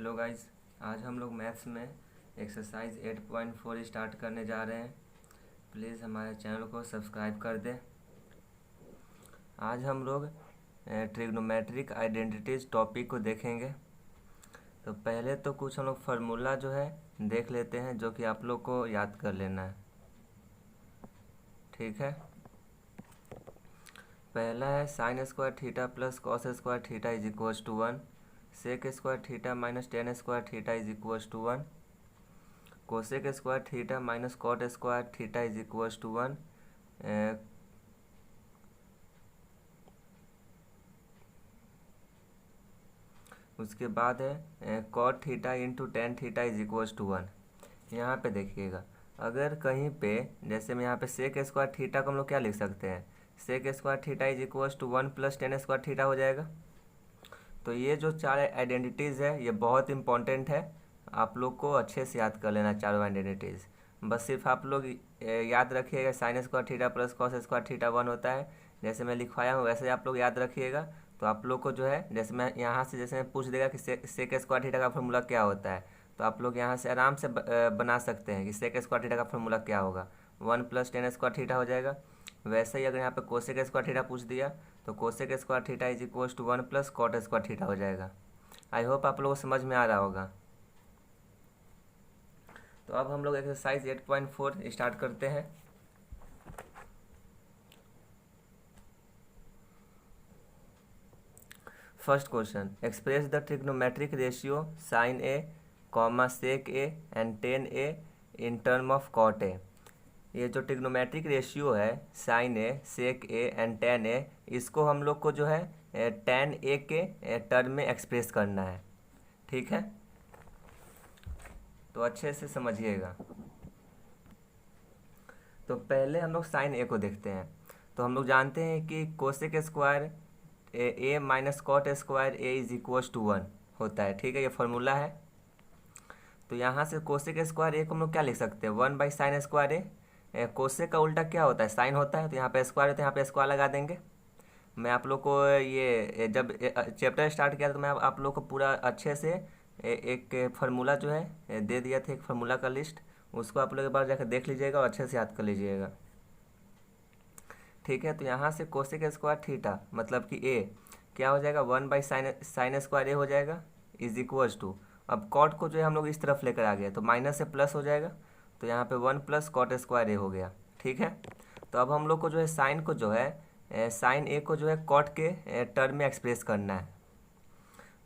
Hello guys, आज हम लोग मैथ्स में एक्सरसाइज 8.4 स्टार्ट करने जा रहे हैं। प्लीज़ हमारे चैनल को सब्सक्राइब कर दें। आज हम लोग ट्रिग्नोमेट्रिक आइडेंटिटीज टॉपिक को देखेंगे। तो पहले तो कुछ हम लोग फार्मूला जो है देख लेते हैं, जो कि आप लोग को याद कर लेना है। ठीक है, पहला है sine square theta plus cos square theta is equals to 1, sec square theta minus tan square theta is equals to 1, cosec square theta minus cot square theta is equals to 1, उसके बाद है cot theta into tan theta is equals to 1। यहाँ पे देखिएगा, अगर कहीं पे जैसे मैं यहाँ पे सेक स्क्वायर थीटा को हम लोग क्या लिख सकते हैं, sec square theta is equals to 1 plus tan square theta हो जाएगा। तो ये जो चार आइडेंटिटीज़ है ये बहुत इंपॉर्टेंट है, आप लोग को अच्छे से याद कर लेना चारों आइडेंटिटीज़। बस सिर्फ आप लोग याद रखिएगा sign square theta plus cos square theta 1 होता है, जैसे मैं लिखवाया हूँ वैसे आप लोग याद रखिएगा। तो आप लोग को जो है, जैसे मैं यहाँ से जैसे मैं पूछ देगा कि सेक स्क्वायर थीटा का फॉर्मूला क्या होता है, तो आप लोग यहाँ से आराम से बना सकते हैं कि सेक स्क्वायर थीटा का फॉर्मूला क्या होगा, 1 प्लस टेन स्क्वायर थीटा हो जाएगा। वैसे ही अगर यहाँ पे कोसेक स्क्वायर थीटा पूछ दिया तो cosec square theta is equals to 1 plus cot square theta हो जाएगा। आई होप आप लोगों को समझ में आ रहा होगा। तो अब हम लोग एक्सरसाइज 8.4 स्टार्ट करते हैं। First question, express the trigonometric ratio sine A comma sec A and tan A in term of cot A. ये जो ट्रिग्नोमेट्रिक रेशियो है sign A, sec A and tan A, इसको हम लोग को जो है टेन ए के टर्म में एक्सप्रेस करना है। ठीक है, तो अच्छे से समझिएगा। तो पहले हम लोग साइन ए को देखते हैं। तो हम लोग जानते हैं कि cosec square A minus cot square A is equals to 1 होता है। ठीक है, ये फॉर्मूला है। तो यहाँ से कोसेक स्क्वायर ए को हम लोग क्या लिख सकते हैं, 1 by sine square A. Cosec का उल्टा क्या होता है, साइन होता है, तो यहाँ पे स्क्वायर होता है, यहाँ पे स्क्वायर लगा देंगे। मैं आप लोग को ये जब चैप्टर स्टार्ट किया तो मैं आप लोग को पूरा अच्छे से एक फार्मूला जो है दे दिया था, एक फार्मूला का लिस्ट, उसको आप लोग एक बार जाकर देख लीजिएगा और अच्छे से याद कर लीजिएगा। ठीक है, तो यहाँ से कोसेक स्क्वायर थीटा मतलब कि ए क्या हो जाएगा, 1 बाई साइन स्क्वायर ए हो जाएगा इज इक्वल्स टू, अब कॉट को जो है हम लोग इस तरफ लेकर आ गए तो माइनस से प्लस हो जाएगा, तो यहाँ पे 1 प्लस कॉट स्क्वायर ए हो गया। ठीक है, तो अब हम लोग को जो है साइन को जो है साइन ए को जो है कॉट के टर्म में एक्सप्रेस करना है।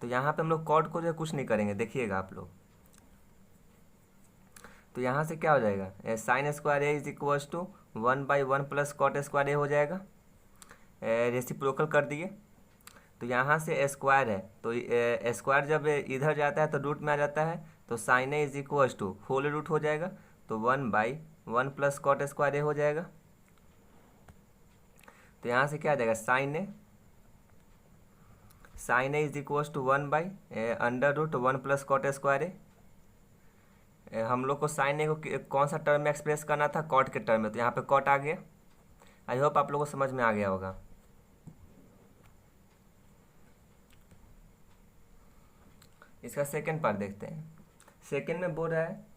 तो यहाँ पे हम लोग कॉट को जो है कुछ नहीं करेंगे, देखिएगा आप लोग। तो यहाँ से क्या हो जाएगा, sign square A is equals to 1 by 1 plus cot square ए हो जाएगा। रेसिप्रोकल कर दिए, तो यहाँ से स्क्वायर है, तो स्क्वायर जब इधर जाता है तो रूट में आ जाता है, तो sine A is equals to whole root हो जाएगा, तो 1 बाई 1 प्लस कॉट स्क्वायर ए हो जाएगा। तो यहाँ से क्या आ जाएगा, sine A is equals to 1 by under root 1 plus cot square A. हम लोग को साइन ए को कौन सा टर्म में एक्सप्रेस करना था, कॉट के टर्म में, तो यहाँ पे कॉट आ गया। आई होप आप लोगों को समझ में आ गया होगा। इसका सेकंड पार्ट देखते हैं। सेकंड में बोल रहा है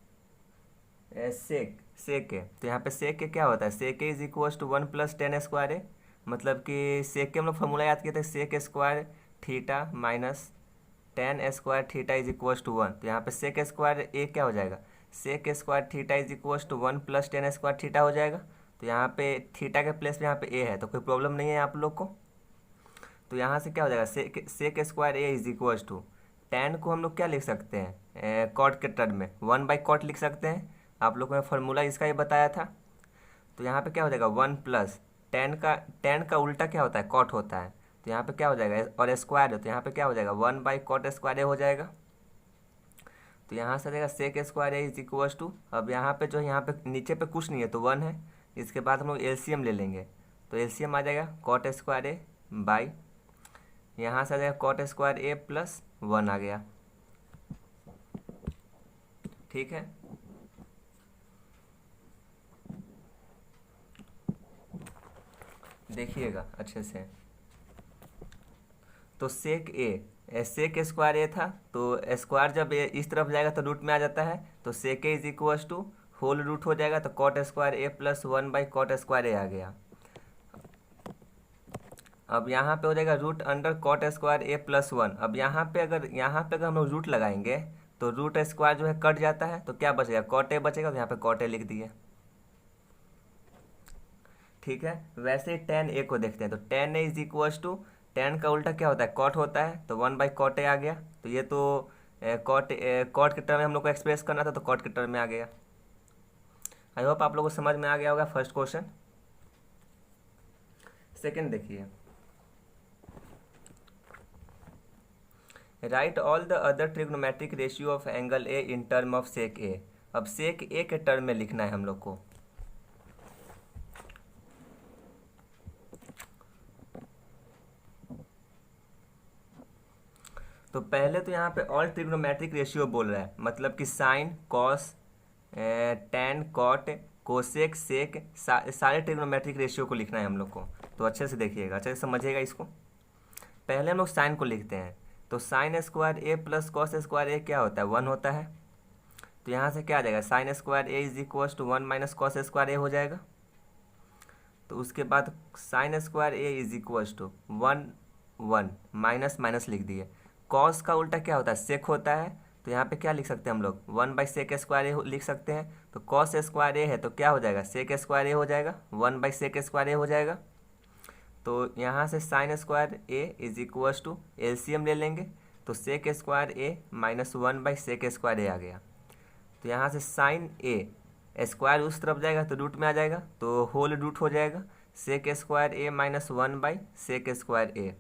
सेक ए, तो यहाँ पे सेक ए क्या होता है, sec A is equals to 1 plus tan square A, मतलब कि सेक के हम लोग फॉर्मूला याद किए थे, sec square theta minus tan square theta is equals to 1। तो यहाँ पे सेक स्क्वायर ए क्या हो जाएगा, sec square theta is equals to 1 plus tan square theta हो जाएगा। तो यहाँ पे थीटा के प्लेस में यहाँ पे ए है, तो कोई प्रॉब्लम नहीं है आप लोग को। तो यहाँ से क्या हो जाएगा, sec square A is equals to, tan को हम लोग क्या लिख सकते हैं, कॉट के टर्म में 1 बाई कॉट लिख सकते हैं। आप लोग को मैं फार्मूला इसका ही बताया था। तो यहाँ पे क्या हो जाएगा, 1 प्लस टेन का उल्टा क्या होता है, कॉट होता है, तो यहाँ पे क्या हो जाएगा, और स्क्वायर है तो यहाँ पे क्या हो जाएगा, 1 बाई कॉट स्क्वायर ए हो जाएगा। तो यहाँ से आ जाएगा sec square A is equals to, अब यहाँ पे जो यहाँ पे नीचे पे कुछ नहीं है तो 1 है। इसके बाद हम लोग एलसीएम ले लेंगे, तो एलसीएम आ जाएगा कॉट स्क्वायर ए बाई, यहाँ से आ जाएगा कॉट स्क्वायर ए प्लस 1 आ गया। ठीक है, देखिएगा अच्छे से। तो सेक ए सेक स्क्वायर ए था, तो स्क्वायर जब इस तरफ जाएगा तो रूट में आ जाता है, तो sec A is equals to whole root हो जाएगा, तो कॉट स्क्वायर ए प्लस 1/कॉट स्क्वायर ए आ गया। अब यहाँ पे हो जाएगा रूट अंडर कॉट स्क्वायर ए प्लस 1। अब यहाँ पे अगर हम लोग रूट लगाएंगे तो रूट स्क्वायर जो है कट जाता है, तो क्या बचेगा, कॉट ए बचेगा, तो यहाँ पे कॉट ए लिख दिए। ठीक है, वैसे ही टेन ए को देखते हैं, तो tan A is equals to, tan का उल्टा क्या होता है, कॉट होता है, तो 1/कॉट ए आ गया। तो ये तो कॉट के टर्म में हम लोग को एक्सप्रेस करना था, तो कॉट के टर्म में आ गया। आई होप आप लोगों को समझ में आ गया होगा फर्स्ट क्वेश्चन। सेकंड देखिए, write all the other trigonometric ratio of angle A in term of sec A. अब सेक ए के टर्म में लिखना है हम लोग को। तो पहले तो यहाँ पे ऑल ट्रिग्नोमेट्रिक रेशियो बोल रहा है, मतलब कि sine, cos, tan, cot, cosec, sec, सारे ट्रिग्नोमेट्रिक रेशियो को लिखना है हम लोग को। तो अच्छे से देखिएगा, अच्छे से समझिएगा इसको। पहले हम लोग साइन को लिखते हैं, तो sign square A plus cos square a क्या होता है, 1 होता है। तो यहाँ से क्या आ जाएगा, sign square A is equal to 1 minus cos square ए हो जाएगा। तो उसके बाद sin square A is equal to 1 minus minus लिख दिए। कॉस का उल्टा क्या होता है, सेक होता है, तो यहाँ पे क्या लिख सकते हैं हम लोग, 1/सेक स्क्वायर ए लिख सकते हैं। तो कॉस स्क्वायर ए है तो क्या हो जाएगा, सेक स्क्वायर ए हो जाएगा, 1/सेक स्क्वायर ए हो जाएगा। तो यहाँ से sine square A is equal to LCM ले लेंगे, तो सेक स्क्वायर ए माइनस 1/सेक स्क्वायर ए आ गया। तो यहाँ से साइन ए स्क्वायर उस तरफ जाएगा तो रूट में आ जाएगा, तो होल रूट हो जाएगा, सेक स्क्वायर ए माइनस 1/सेक स्क्वायर ए।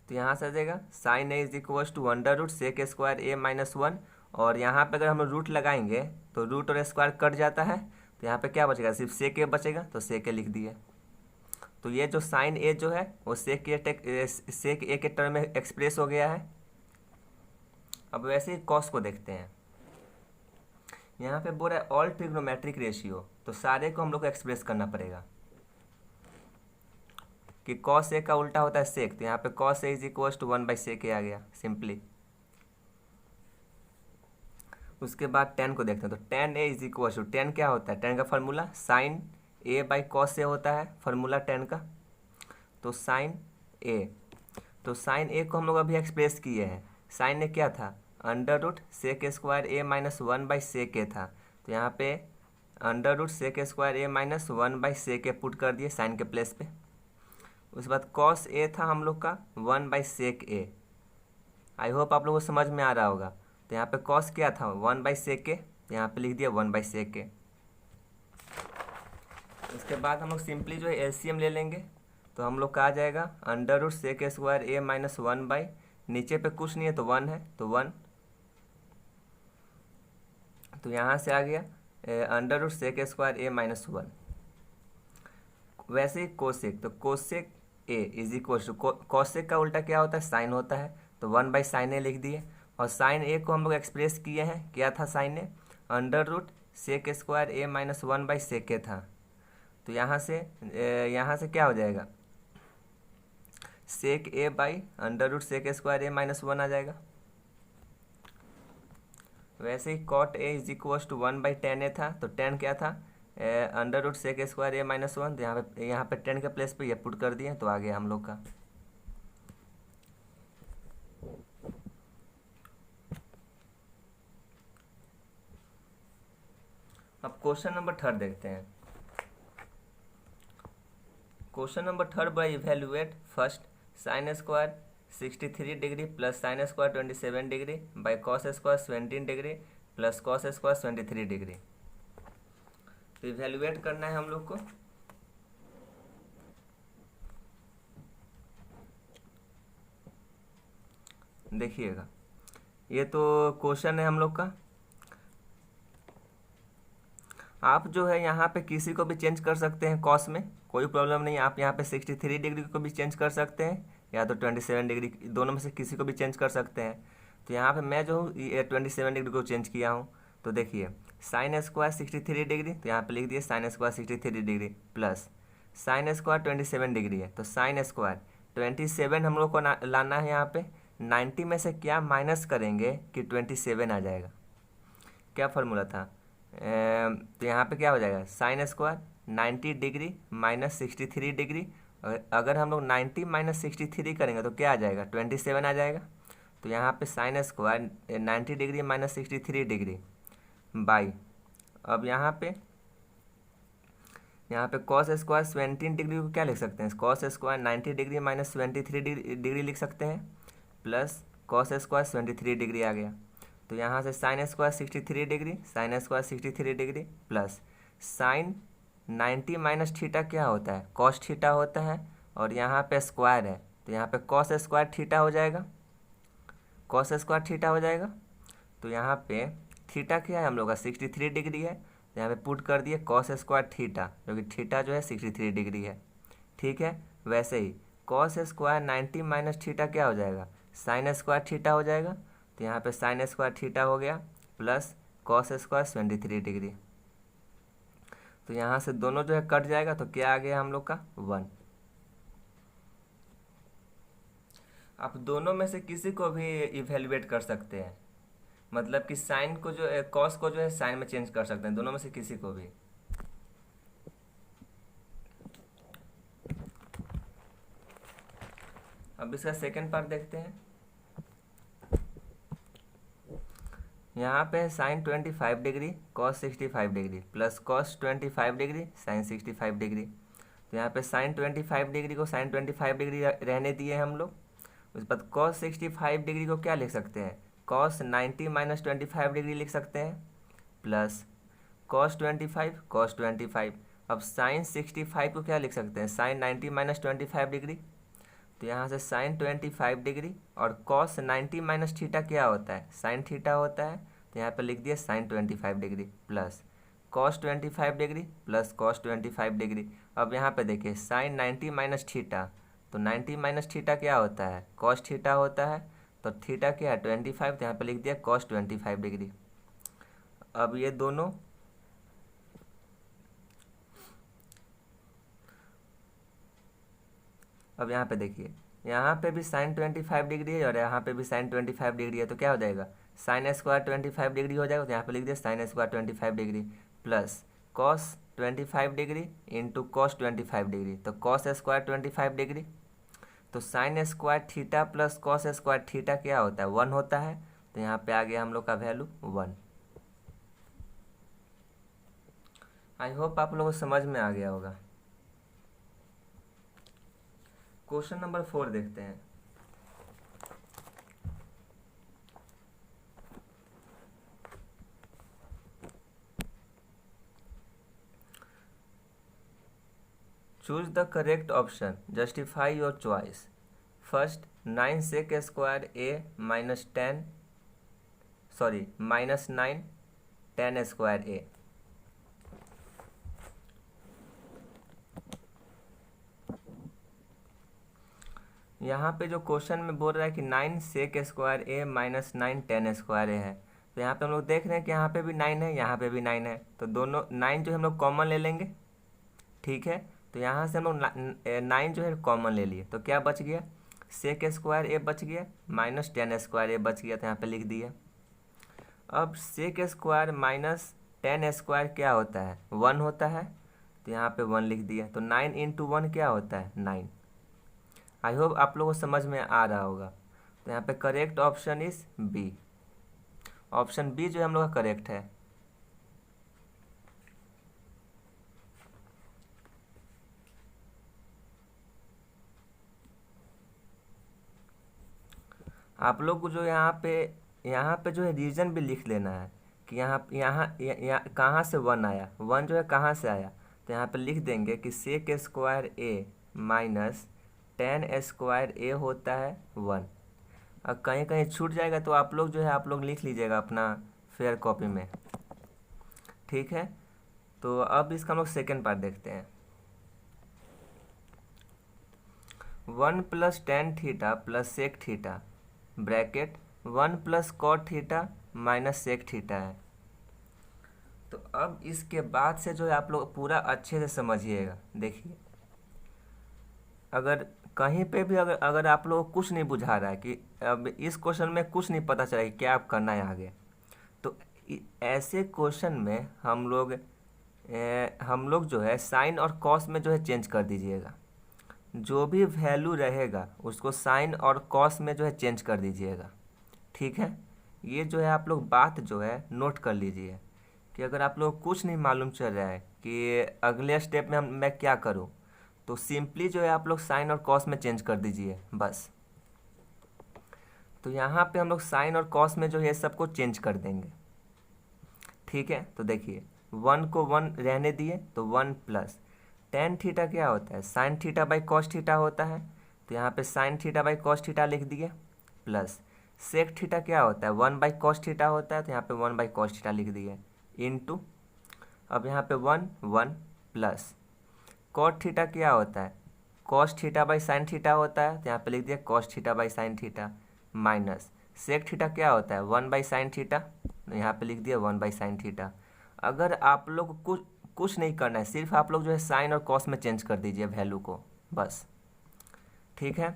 तो यहाँ से आ जाएगा sine A is equal to under root sec square A minus 1। और यहाँ पे अगर हम रूट लगाएंगे तो रूट और स्क्वायर कट जाता है, तो यहाँ पे क्या बचेगा, सिर्फ सेक ए बचेगा, तो सेक ए लिख दिए। तो ये जो साइन ए जो है वो सेक ए के टर्म में एक्सप्रेस हो गया है। अब वैसे ही कॉस को देखते हैं, यहाँ पे बोल रहा है ऑल ट्रिग्नोमेट्रिक रेशियो, तो सारे को हम लोग को एक्सप्रेस करना पड़ेगा कि कॉस ए का उल्टा होता है सेक, तो यहाँ पे cos A is equal to 1/सेक ए आ गया सिंपली। उसके बाद टेन को देखते हैं, तो tan A is equal to, tan क्या होता है, टेन का फार्मूला साइन A/cos ए होता है, फार्मूला टेन का। तो साइन ए, तो साइन ए को हम लोग अभी एक्सप्रेस किए हैं, साइन ए क्या था, अंडर रूट सेक स्क्वायर ए माइनस 1/सेक ए था। तो यहाँ पे अंडर रूट सेक स्क्वायर ए माइनस 1/सेक ए पुट कर दिए साइन के प्लेस पे। उसके बाद कॉस ए था हम लोग का 1/सेक ए। आई होप आप लोगों को समझ में आ रहा होगा। तो यहाँ पे कॉस क्या था, 1/सेक ए, तो यहाँ पे लिख दिया 1/सेक ए। उसके बाद हम लोग सिंपली जो है एलसीएम ले लेंगे, तो हम लोग का आ जाएगा अंडर रूट सेक स्क्वायर ए माइनस 1/, नीचे पे कुछ नहीं है तो 1 है, तो 1। तो यहाँ से आ गया अंडर रूट सेक स्क्वायर ए माइनस 1। वैसे ही कोसेक, तो cosec A is equal to, cosec का उल्टा क्या होता है, साइन होता है, तो 1/साइन ए लिख दिए। और साइन ए को हम लोग एक्सप्रेस किए हैं, क्या था sin a, under root sec square A minus 1/सेक ए था। तो यहाँ से क्या हो जाएगा, sec a by under root sec square A minus 1 आ जाएगा। वैसे ही cot A is equal to 1/tan a था, तो tan क्या था, अंडर रूट सेक स्क्वायर ए माइनस 1। तो यहाँ पे 10 के प्लेस पे ये पुट कर दिए, तो आ गया हम लोग का। अब क्वेश्चन नंबर 3 देखते हैं। Question number 3 by evaluate first sine square 63 degree plus sine square 27 degree by cos square 17 degree plus cos square 23 degree. तो इवेल्युएट करना है हम लोग को। देखिएगा, ये तो क्वेश्चन है हम लोग का। आप जो है यहाँ पे किसी को भी चेंज कर सकते हैं, कॉस में कोई प्रॉब्लम नहीं। आप यहाँ पे 63 डिग्री को भी चेंज कर सकते हैं, या तो 27 डिग्री, दोनों में से किसी को भी चेंज कर सकते हैं। तो यहाँ पे मैं जो हूँ 27 डिग्री को चेंज किया हूँ। तो देखिए साइन स्क्वायर 63 डिग्री, तो यहाँ पे लिख दिए sine square 63 degree plus sine square 27 degree है, तो साइन स्क्वायर 27 हम लोग को लाना है यहाँ पे। 90 में से क्या माइनस करेंगे कि 27 आ जाएगा। क्या फार्मूला था? तो यहाँ पे क्या हो जाएगा, sine square 90 degree minus 63 degree. अगर हम लोग 90 माइनस 63 करेंगे तो क्या आ जाएगा, 27 आ जाएगा। तो यहाँ पे sine square 90 degree minus 63 degree by, अब यहाँ पे कॉस स्क्वायर 17 डिग्री को क्या लिख सकते हैं, cos square 90 degree minus 23 degree लिख सकते हैं, प्लस कॉस स्क्वायर 73 डिग्री आ गया। तो यहाँ से sine square 63 degree, sine square 63 degree plus sign 90 minus theta क्या होता है, कॉस थीटा होता है, और यहाँ पे स्क्वायर है तो यहाँ पे कॉस स्क्वायर थीटा हो जाएगा, कॉस स्क्वायर थीटा हो जाएगा। तो यहाँ पे थीटा क्या है हम लोग का 63 डिग्री है, तो यहाँ पे पुट कर दिए कॉस स्क्वायर थीटा, जो कि थीटा जो है 63 डिग्री है। ठीक है, वैसे ही कॉस स्क्वायर 90 माइनस थीटा क्या हो जाएगा, साइन स्क्वायर थीटा हो जाएगा। तो यहाँ पे साइन स्क्वायर थीटा हो गया प्लस कॉस स्क्वायर 73 डिग्री। तो यहाँ से दोनों जो है कट जाएगा, तो क्या आ गया हम लोग का 1। आप दोनों में से किसी को भी इवेलुएट कर सकते हैं, मतलब कि साइन को जो कॉस को जो है साइन में चेंज कर सकते हैं, दोनों में से किसी को भी। अब इसका सेकंड पार्ट देखते हैं। यहाँ पे sine 25 degree cos 65 degree plus cos 25 degree sine 65 degree. तो यहाँ पे साइन 25 डिग्री को साइन 25 डिग्री रहने दिए हम लोग। उसके बाद कॉस 65 डिग्री को क्या लिख सकते हैं, कॉस 90 माइनस 25 डिग्री लिख सकते हैं, प्लस कॉस 25 कॉस 25। अब साइन 65 को क्या लिख सकते हैं, साइन 90 माइनस 25 डिग्री। तो यहाँ से साइन 25 डिग्री और कॉस 90 माइनस थीटा क्या होता है, साइन थीटा होता है। तो यहाँ पे लिख दिया sine 25 degree plus cos 25 degree plus cos 25 degree. अब यहाँ पे देखिए साइन 90 माइनस थीटा, तो 90 माइनस थीटा क्या होता है, कॉस थीटा होता है। तो थीटा क्या है 25, तो यहाँ पे लिख दिया कॉस 25 डिग्री। अब ये दोनों अब यहाँ पे देखिए, यहाँ पे भी साइन 25 डिग्री है और यहाँ पे भी साइन 25 डिग्री है, तो क्या हो जाएगा, साइन स्क्वायर 25 डिग्री हो जाएगा। तो यहाँ पे लिख दिया sin square 25 degree plus cos 25 degree into cos 25 degree, तो कॉस स्क्वायर 25 डिग्री। तो sign square theta plus cos square theta क्या होता है, 1 होता है। तो यहाँ पे आ गया हम लोग का वैल्यू 1। आई होप आप लोगों को समझ में आ गया होगा। क्वेश्चन नंबर 4 देखते हैं। Choose the correct option, justify your choice. First 9 sec square A minus 9 10 square a. यहाँ पे जो क्वेश्चन में बोल रहा है कि 9 सेक स्क्वायर ए माइनस 9 10 स्क्वायर ए है, तो यहाँ पे हम लोग देख रहे हैं कि यहाँ पे भी 9 है, यहाँ पे भी 9 है, तो दोनों 9 जो हम लोग कॉमन ले लेंगे। ठीक है, तो यहाँ से हम लोग 9 जो है कॉमन ले लिए, तो क्या बच गया, सेक स्क्वायर ए बच गया माइनस 10 स्क्वायर ए बच गया, तो यहाँ पे लिख दिया। अब सेक स्क्वायर माइनस 10 स्क्वायर क्या होता है, 1 होता है, तो यहाँ पे 1 लिख दिया। तो 9 इंटू 1 क्या होता है, 9। आई होप आप लोगों को समझ में आ रहा होगा। तो यहाँ पे correct option is B, option B जो हम लोग का करेक्ट है। आप लोग को जो यहाँ पे जो है रीजन भी लिख लेना है कि यहाँ कहाँ से 1 आया, 1 जो है कहाँ से आया। तो यहाँ पे लिख देंगे कि सेक स्क्वायर ए माइनस 10 स्क्वायर ए होता है 1। और कहीं कहीं छूट जाएगा तो आप लोग जो है आप लोग लिख लीजिएगा अपना फेयर कॉपी में। ठीक है, तो अब इसका हम लोग सेकेंड पार्ट देखते हैं। 1 plus tan theta plus sec theta bracket 1 plus cot theta minus sec theta है। तो अब इसके बाद से जो है आप लोग पूरा अच्छे से समझिएगा। देखिए, अगर कहीं पे भी अगर अगर आप लोगों को कुछ नहीं बुझा रहा है कि अब इस क्वेश्चन में कुछ नहीं पता चला कि क्या आप करना है आगे, तो ऐसे क्वेश्चन में हम लोग जो है साइन और कॉस में जो है चेंज कर दीजिएगा। जो भी वैल्यू रहेगा उसको साइन और कॉस में जो है चेंज कर दीजिएगा। ठीक है, ये जो है आप लोग बात जो है नोट कर लीजिए कि अगर आप लोग कुछ नहीं मालूम चल रहा है कि अगले स्टेप में मैं क्या करूं, तो सिंपली जो है आप लोग साइन और कॉस में चेंज कर दीजिए बस। तो यहाँ पे हम लोग साइन और कॉस में जो है सबको चेंज कर देंगे। ठीक है, तो देखिए 1 को 1 रहने दिए तो 1 प्लस टेन थीटा क्या होता है, sign theta by cos theta होता है, तो यहाँ पे sign theta by cos theta लिख दिए, प्लस सेक थीटा क्या होता है 1 बाई कॉस थीटा होता है, तो यहाँ पे 1 बाई कॉस थीटा लिख दिए, इनटू अब यहाँ पे 1 1 प्लस कॉट थीटा क्या होता है cos theta by sign theta होता है, तो यहाँ पे लिख दिया cos theta by sign theta, minus sec theta क्या होता है 1 बाई साइन थीटा, तो यहाँ पे लिख दिया 1 बाई साइन थीटा। अगर आप लोग कुछ नहीं करना है, सिर्फ आप लोग जो है साइन और कॉस में चेंज कर दीजिए वैल्यू को बस। ठीक है,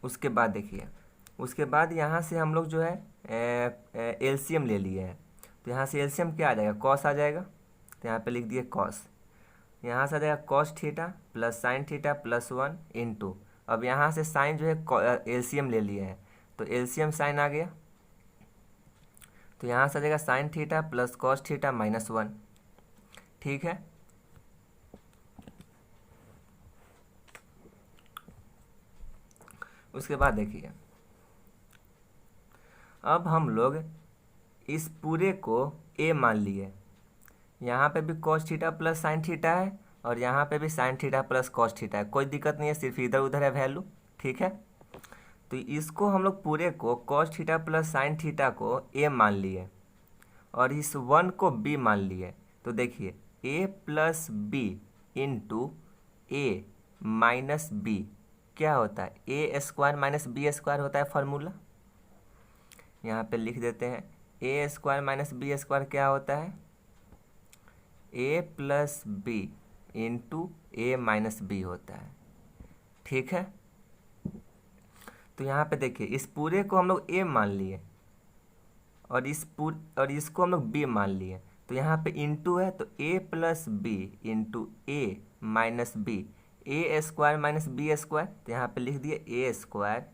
उसके बाद देखिए, उसके बाद यहाँ से हम लोग जो है एलसीएम ले लिए हैं, तो यहाँ से एलसीएम क्या आ जाएगा कॉस आ जाएगा, तो यहाँ पे लिख दिए कॉस, यहाँ से आ जाएगा cos theta plus sin theta plus 1 into, अब यहाँ से साइन जो है एलसीएम ले लिए हैं, तो एलसीएम साइन आ गया, तो यहाँ से आ जाएगा sine theta plus cos theta minus 1। ठीक है, उसके बाद देखिए अब हम लोग इस पूरे को ए मान लिए, यहाँ पे भी cos theta plus sin theta है और यहाँ पे भी sine theta plus cos theta है, कोई दिक्कत नहीं है, सिर्फ इधर उधर है वैल्यू। ठीक है, तो इसको हम लोग पूरे को cos theta plus sin theta को ए मान लिए और इस 1 को बी मान लिए, तो देखिए a plus B into A minus B क्या होता है ए स्क्वायर माइनस बी स्क्वायर होता है फार्मूला, यहाँ पे लिख देते हैं ए स्क्वायर माइनस बी स्क्वायर क्या होता है a plus B into A minus B होता है। ठीक है, तो यहाँ पे देखिए इस पूरे को हम लोग ए मान लिए और इसको हम लोग बी मान लिए, तो यहाँ पे इंटू है तो A plus B into A minus B, A square minus B square, तो यहाँ पे लिख दिए ए स्क्वायर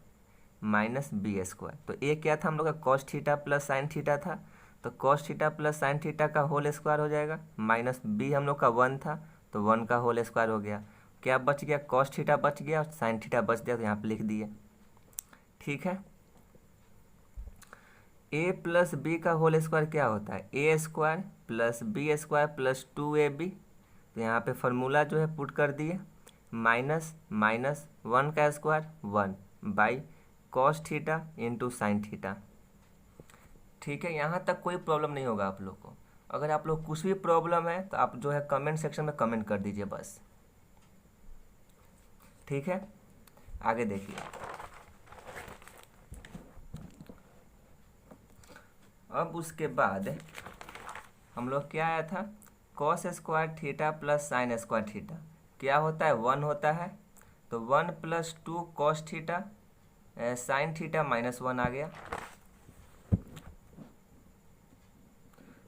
माइनस बी स्क्वायर। तो ए क्या था हम लोग का cos theta plus sin theta था, तो cos theta plus sin theta का होल स्क्वायर हो जाएगा, माइनस बी हम लोग का 1 था तो 1 का होल स्क्वायर हो गया, क्या बच गया कॉस थीटा बच गया और साइन थीटा बच गया, तो यहाँ पे लिख दिए। ठीक है, ए प्लस बी का होल स्क्वायर क्या होता है ए square plus b square plus 2ab, तो यहाँ पे फार्मूला जो है पुट कर दिए, माइनस माइनस 1 का square 1 by cos theta into sine theta. ठीक है, यहाँ तक कोई प्रॉब्लम नहीं होगा आप लोग को, अगर आप लोग कुछ भी प्रॉब्लम है तो आप जो है कमेंट सेक्शन में कमेंट कर दीजिए बस। ठीक है, आगे देखिए, अब उसके बाद हम लोग क्या आया था cos square theta plus sign square theta क्या होता है 1 होता है, तो 1 plus 2 cos theta sin theta minus 1 आ गया,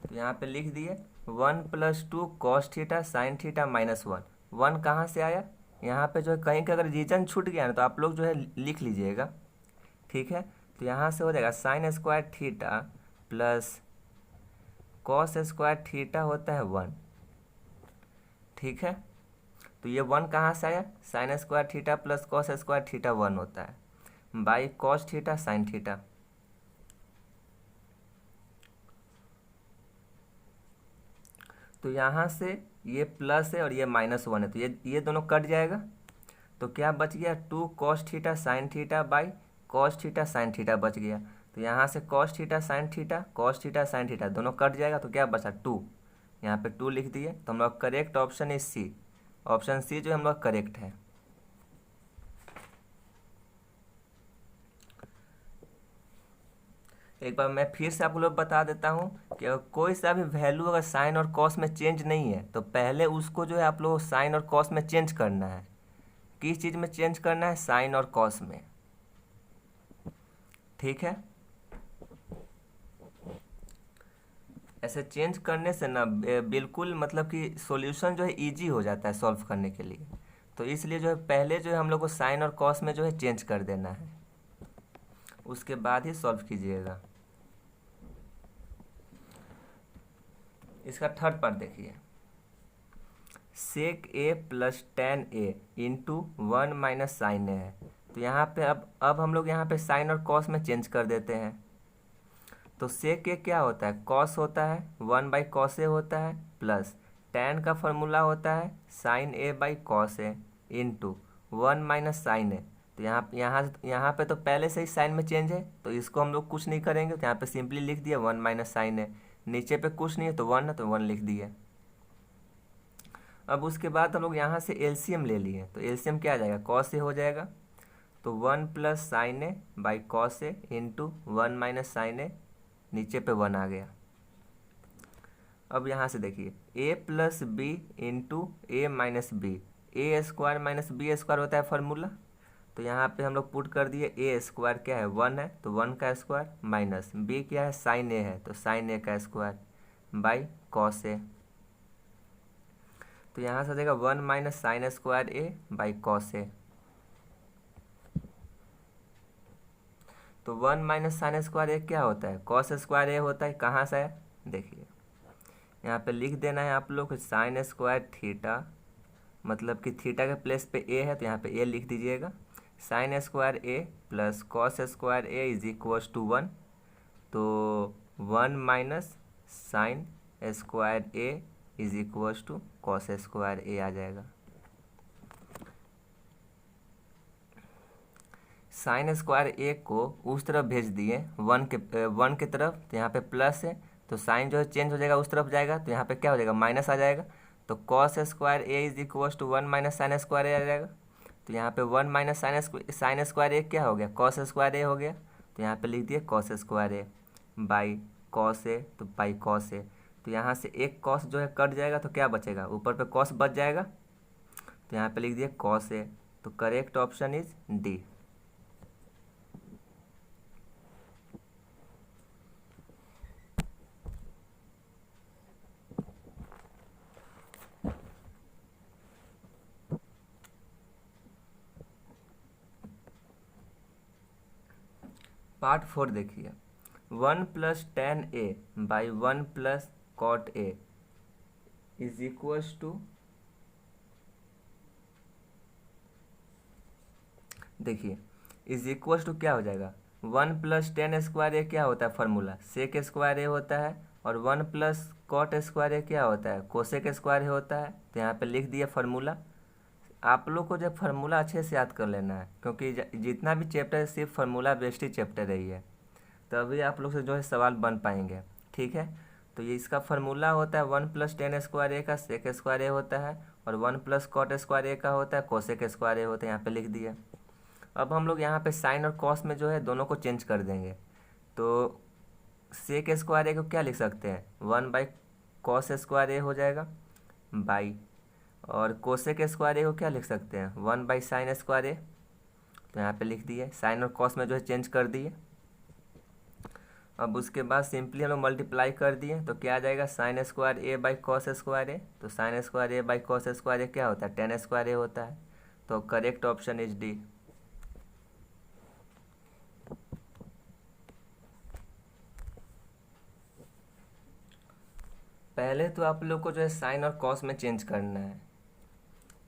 तो यहाँ पे लिख दिए 1 plus 2 cos theta sin theta minus 1। 1 कहाँ से आया, यहाँ पे जो है कहीं का अगर रीजन छूट गया ना तो आप लोग जो है लिख लीजिएगा। ठीक है, तो यहाँ से हो जाएगा sign square theta plus cos square theta होता है 1। ठीक है, तो ये 1 कहाँ से आया sine square theta plus cos square theta 1 होता है by cos theta sin theta. तो यहाँ से ये प्लस है और ये माइनस 1 है, तो ये दोनों कट जाएगा, तो क्या बच गया 2 cos theta sin theta by cos theta sin theta बच गया, तो यहाँ से कॉस थीटा साइन थीटा दोनों कट जाएगा, तो क्या बचा 2, यहाँ पे 2 लिख दिए, तो हम लोग correct option is C, option C जो हम लोग करेक्ट है। एक बार मैं फिर से आप लोग बता देता हूँ कि अगर कोई सा भी वैल्यू अगर साइन और कॉस में चेंज नहीं है तो पहले उसको जो है आप लोग साइन और कॉस में चेंज करना है। किस चीज़ में चेंज करना है, साइन और कॉस में, ठीक है। ऐसे चेंज करने से ना बिल्कुल मतलब कि सॉल्यूशन जो है इजी हो जाता है सॉल्व करने के लिए। तो इसलिए जो है पहले जो है हम लोग को साइन और कॉस में जो है चेंज कर देना है, उसके बाद ही सॉल्व कीजिएगा। इसका थर्ड पार्ट देखिए, सेक a plus tan A into 1 minus sign a है। तो यहाँ पे अब हम लोग यहाँ पे साइन और कॉस में चेंज कर देते हैं। तो सेक ए क्या होता है, कॉस होता है, 1 बाई कॉस ए होता है, प्लस टेन का फॉर्मूला होता है sign A by cos a into 1 minus sign ए। तो यहाँ पे तो पहले से ही साइन में चेंज है, तो इसको हम लोग कुछ नहीं करेंगे, तो यहाँ पे सिंपली लिख दिया 1 माइनस साइन ए। नीचे पे कुछ नहीं है तो 1 है, तो 1 लिख दिए। अब उसके बाद हम लोग यहाँ से एलसीएम ले लिए, तो एलसीएम क्या आ जाएगा, कॉस ए हो जाएगा। तो 1 plus sign A by cos a into 1 minus sign a, नीचे पे 1 आ गया। अब यहाँ से देखिए a plus B into A minus B, A square minus B square होता है फार्मूला। तो यहाँ पे हम लोग पुट कर दिए ए स्क्वायर क्या है 1 है, तो 1 का स्क्वायर, माइनस बी क्या है साइन ए है, तो साइन ए का स्क्वायर, बाई कॉस ए। तो यहाँ से आ जाएगा 1 minus sin square A by cos ए। तो 1 माइनस साइन स्क्वायर ए क्या होता है, कॉस स्क्वायर ए होता है। कहाँ से है, देखिए यहाँ पे लिख देना है आप लोग साइन स्क्वायर थीटा, मतलब कि थीटा के प्लेस पे ए है, तो यहाँ पे ए लिख दीजिएगा। Sin square A plus cos square A is equals to 1, तो 1 minus sin square A is equals to cos square ए आ जाएगा। साइन स्क्वायर ए को उस तरफ भेज दिए 1 के तरफ, तो यहाँ पे प्लस है, तो साइन जो है चेंज हो जाएगा उस तरफ जाएगा, तो यहाँ पे क्या हो जाएगा माइनस आ जाएगा। तो cos square A is equals to 1 minus sin square ए आ जाएगा। तो यहाँ पे 1 माइनस साइन स्क्वायर ए क्या हो गया, कॉस स्क्वायर ए हो गया। तो यहाँ पे लिख दिए cos square A by cos ए, तो बाई कॉस ए। तो यहाँ से एक कॉस जो है कट जाएगा, तो क्या बचेगा, ऊपर पे कॉस बच जाएगा, तो यहाँ पे लिख दिए कॉस ए। तो correct option is D. Part 4 देखिए, 1 plus tan A by 1 plus cot A is equals to, देखिए इज इक्वल्स टू क्या हो जाएगा, 1 प्लस टेन स्क्वायर ए क्या होता है फार्मूला, सेक स्क्वायर ए होता है, और 1 प्लस कॉट स्क्वायर ए क्या होता है, कोसेक स्क्वायर ए होता है। तो यहाँ पे लिख दिया फार्मूला। आप लोग को जब फार्मूला अच्छे से याद कर लेना है, क्योंकि जितना भी चैप्टर है सिर्फ फार्मूला बेस्ड ही चैप्टर रही है, तभी आप लोग से जो है सवाल बन पाएंगे, ठीक है। तो ये इसका फार्मूला होता है 1 प्लस टेन स्क्वायर ए का सेक स्क्वायर ए होता है, और 1 प्लस कॉट स्क्वायर ए का होता है कोसेक स्क्वायर ए होता है, यहाँ पे लिख दिया। अब हम लोग यहाँ पे साइन और कॉस में जो है दोनों को चेंज कर देंगे। तो सेक स्क्वायर ए को क्या लिख सकते हैं, 1 बाई कॉस स्क्वायर ए हो जाएगा, बाई, और कोसेक स्क्वायर ए को क्या लिख सकते हैं, 1 बाई साइन स्क्वायर ए। तो यहाँ पे लिख दिए, साइन और कॉस में जो है चेंज कर दिए। अब उसके बाद सिंपली हम लोग मल्टीप्लाई कर दिए, तो क्या आ जाएगा, sign square A by cos square ए। तो sign square A by cos square a क्या होता है, टेन स्क्वायर ए होता है। तो करेक्ट ऑप्शन इज डी। पहले तो आप लोग को जो है साइन और कॉस में चेंज करना है,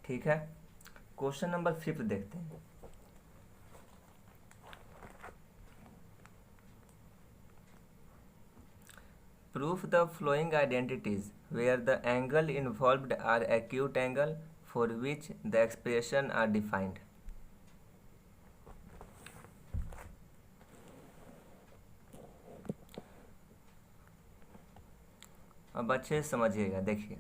ठीक है। क्वेश्चन नंबर 5 देखते हैं। Prove the following identities where the angle involved are acute angle for which the expression are defined. अब अच्छे से समझिएगा, देखिए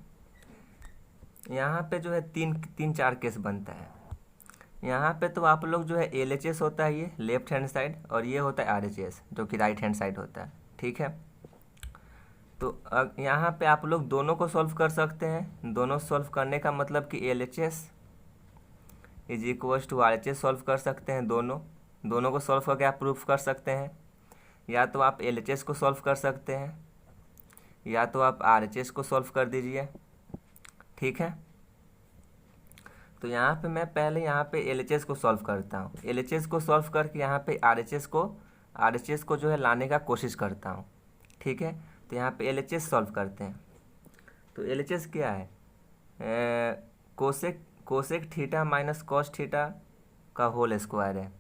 यहाँ पे जो है तीन चार केस बनता है। यहाँ पे तो आप लोग जो है LHS होता है, ये लेफ्ट हैंड साइड, और ये होता है RHS जो कि राइट हैंड साइड होता है, ठीक है। तो यहाँ पे आप लोग दोनों को सॉल्व कर सकते हैं। दोनों सॉल्व करने का मतलब कि is equals to R H S solve कर सकते हैं। दोनों को सॉल्व करके आप प्रूफ कर सकते हैं। या तो आप एल एच एस को सॉल्व कर सकते हैं, या तो आप आर एच एस को सॉल्व कर दीजिए। ठीक है, तो यहाँ पे मैं पहले यहाँ पे एल एच एस को सॉल्व करता हूँ। एल एच एस को सॉल्व करके यहाँ पे आर एच एस को जो है लाने का कोशिश करता हूँ। ठीक है, तो यहाँ पे एल एच एस सॉल्व करते हैं। तो एल एच एस क्या है, cosec theta minus cos theta का होल स्क्वायर है।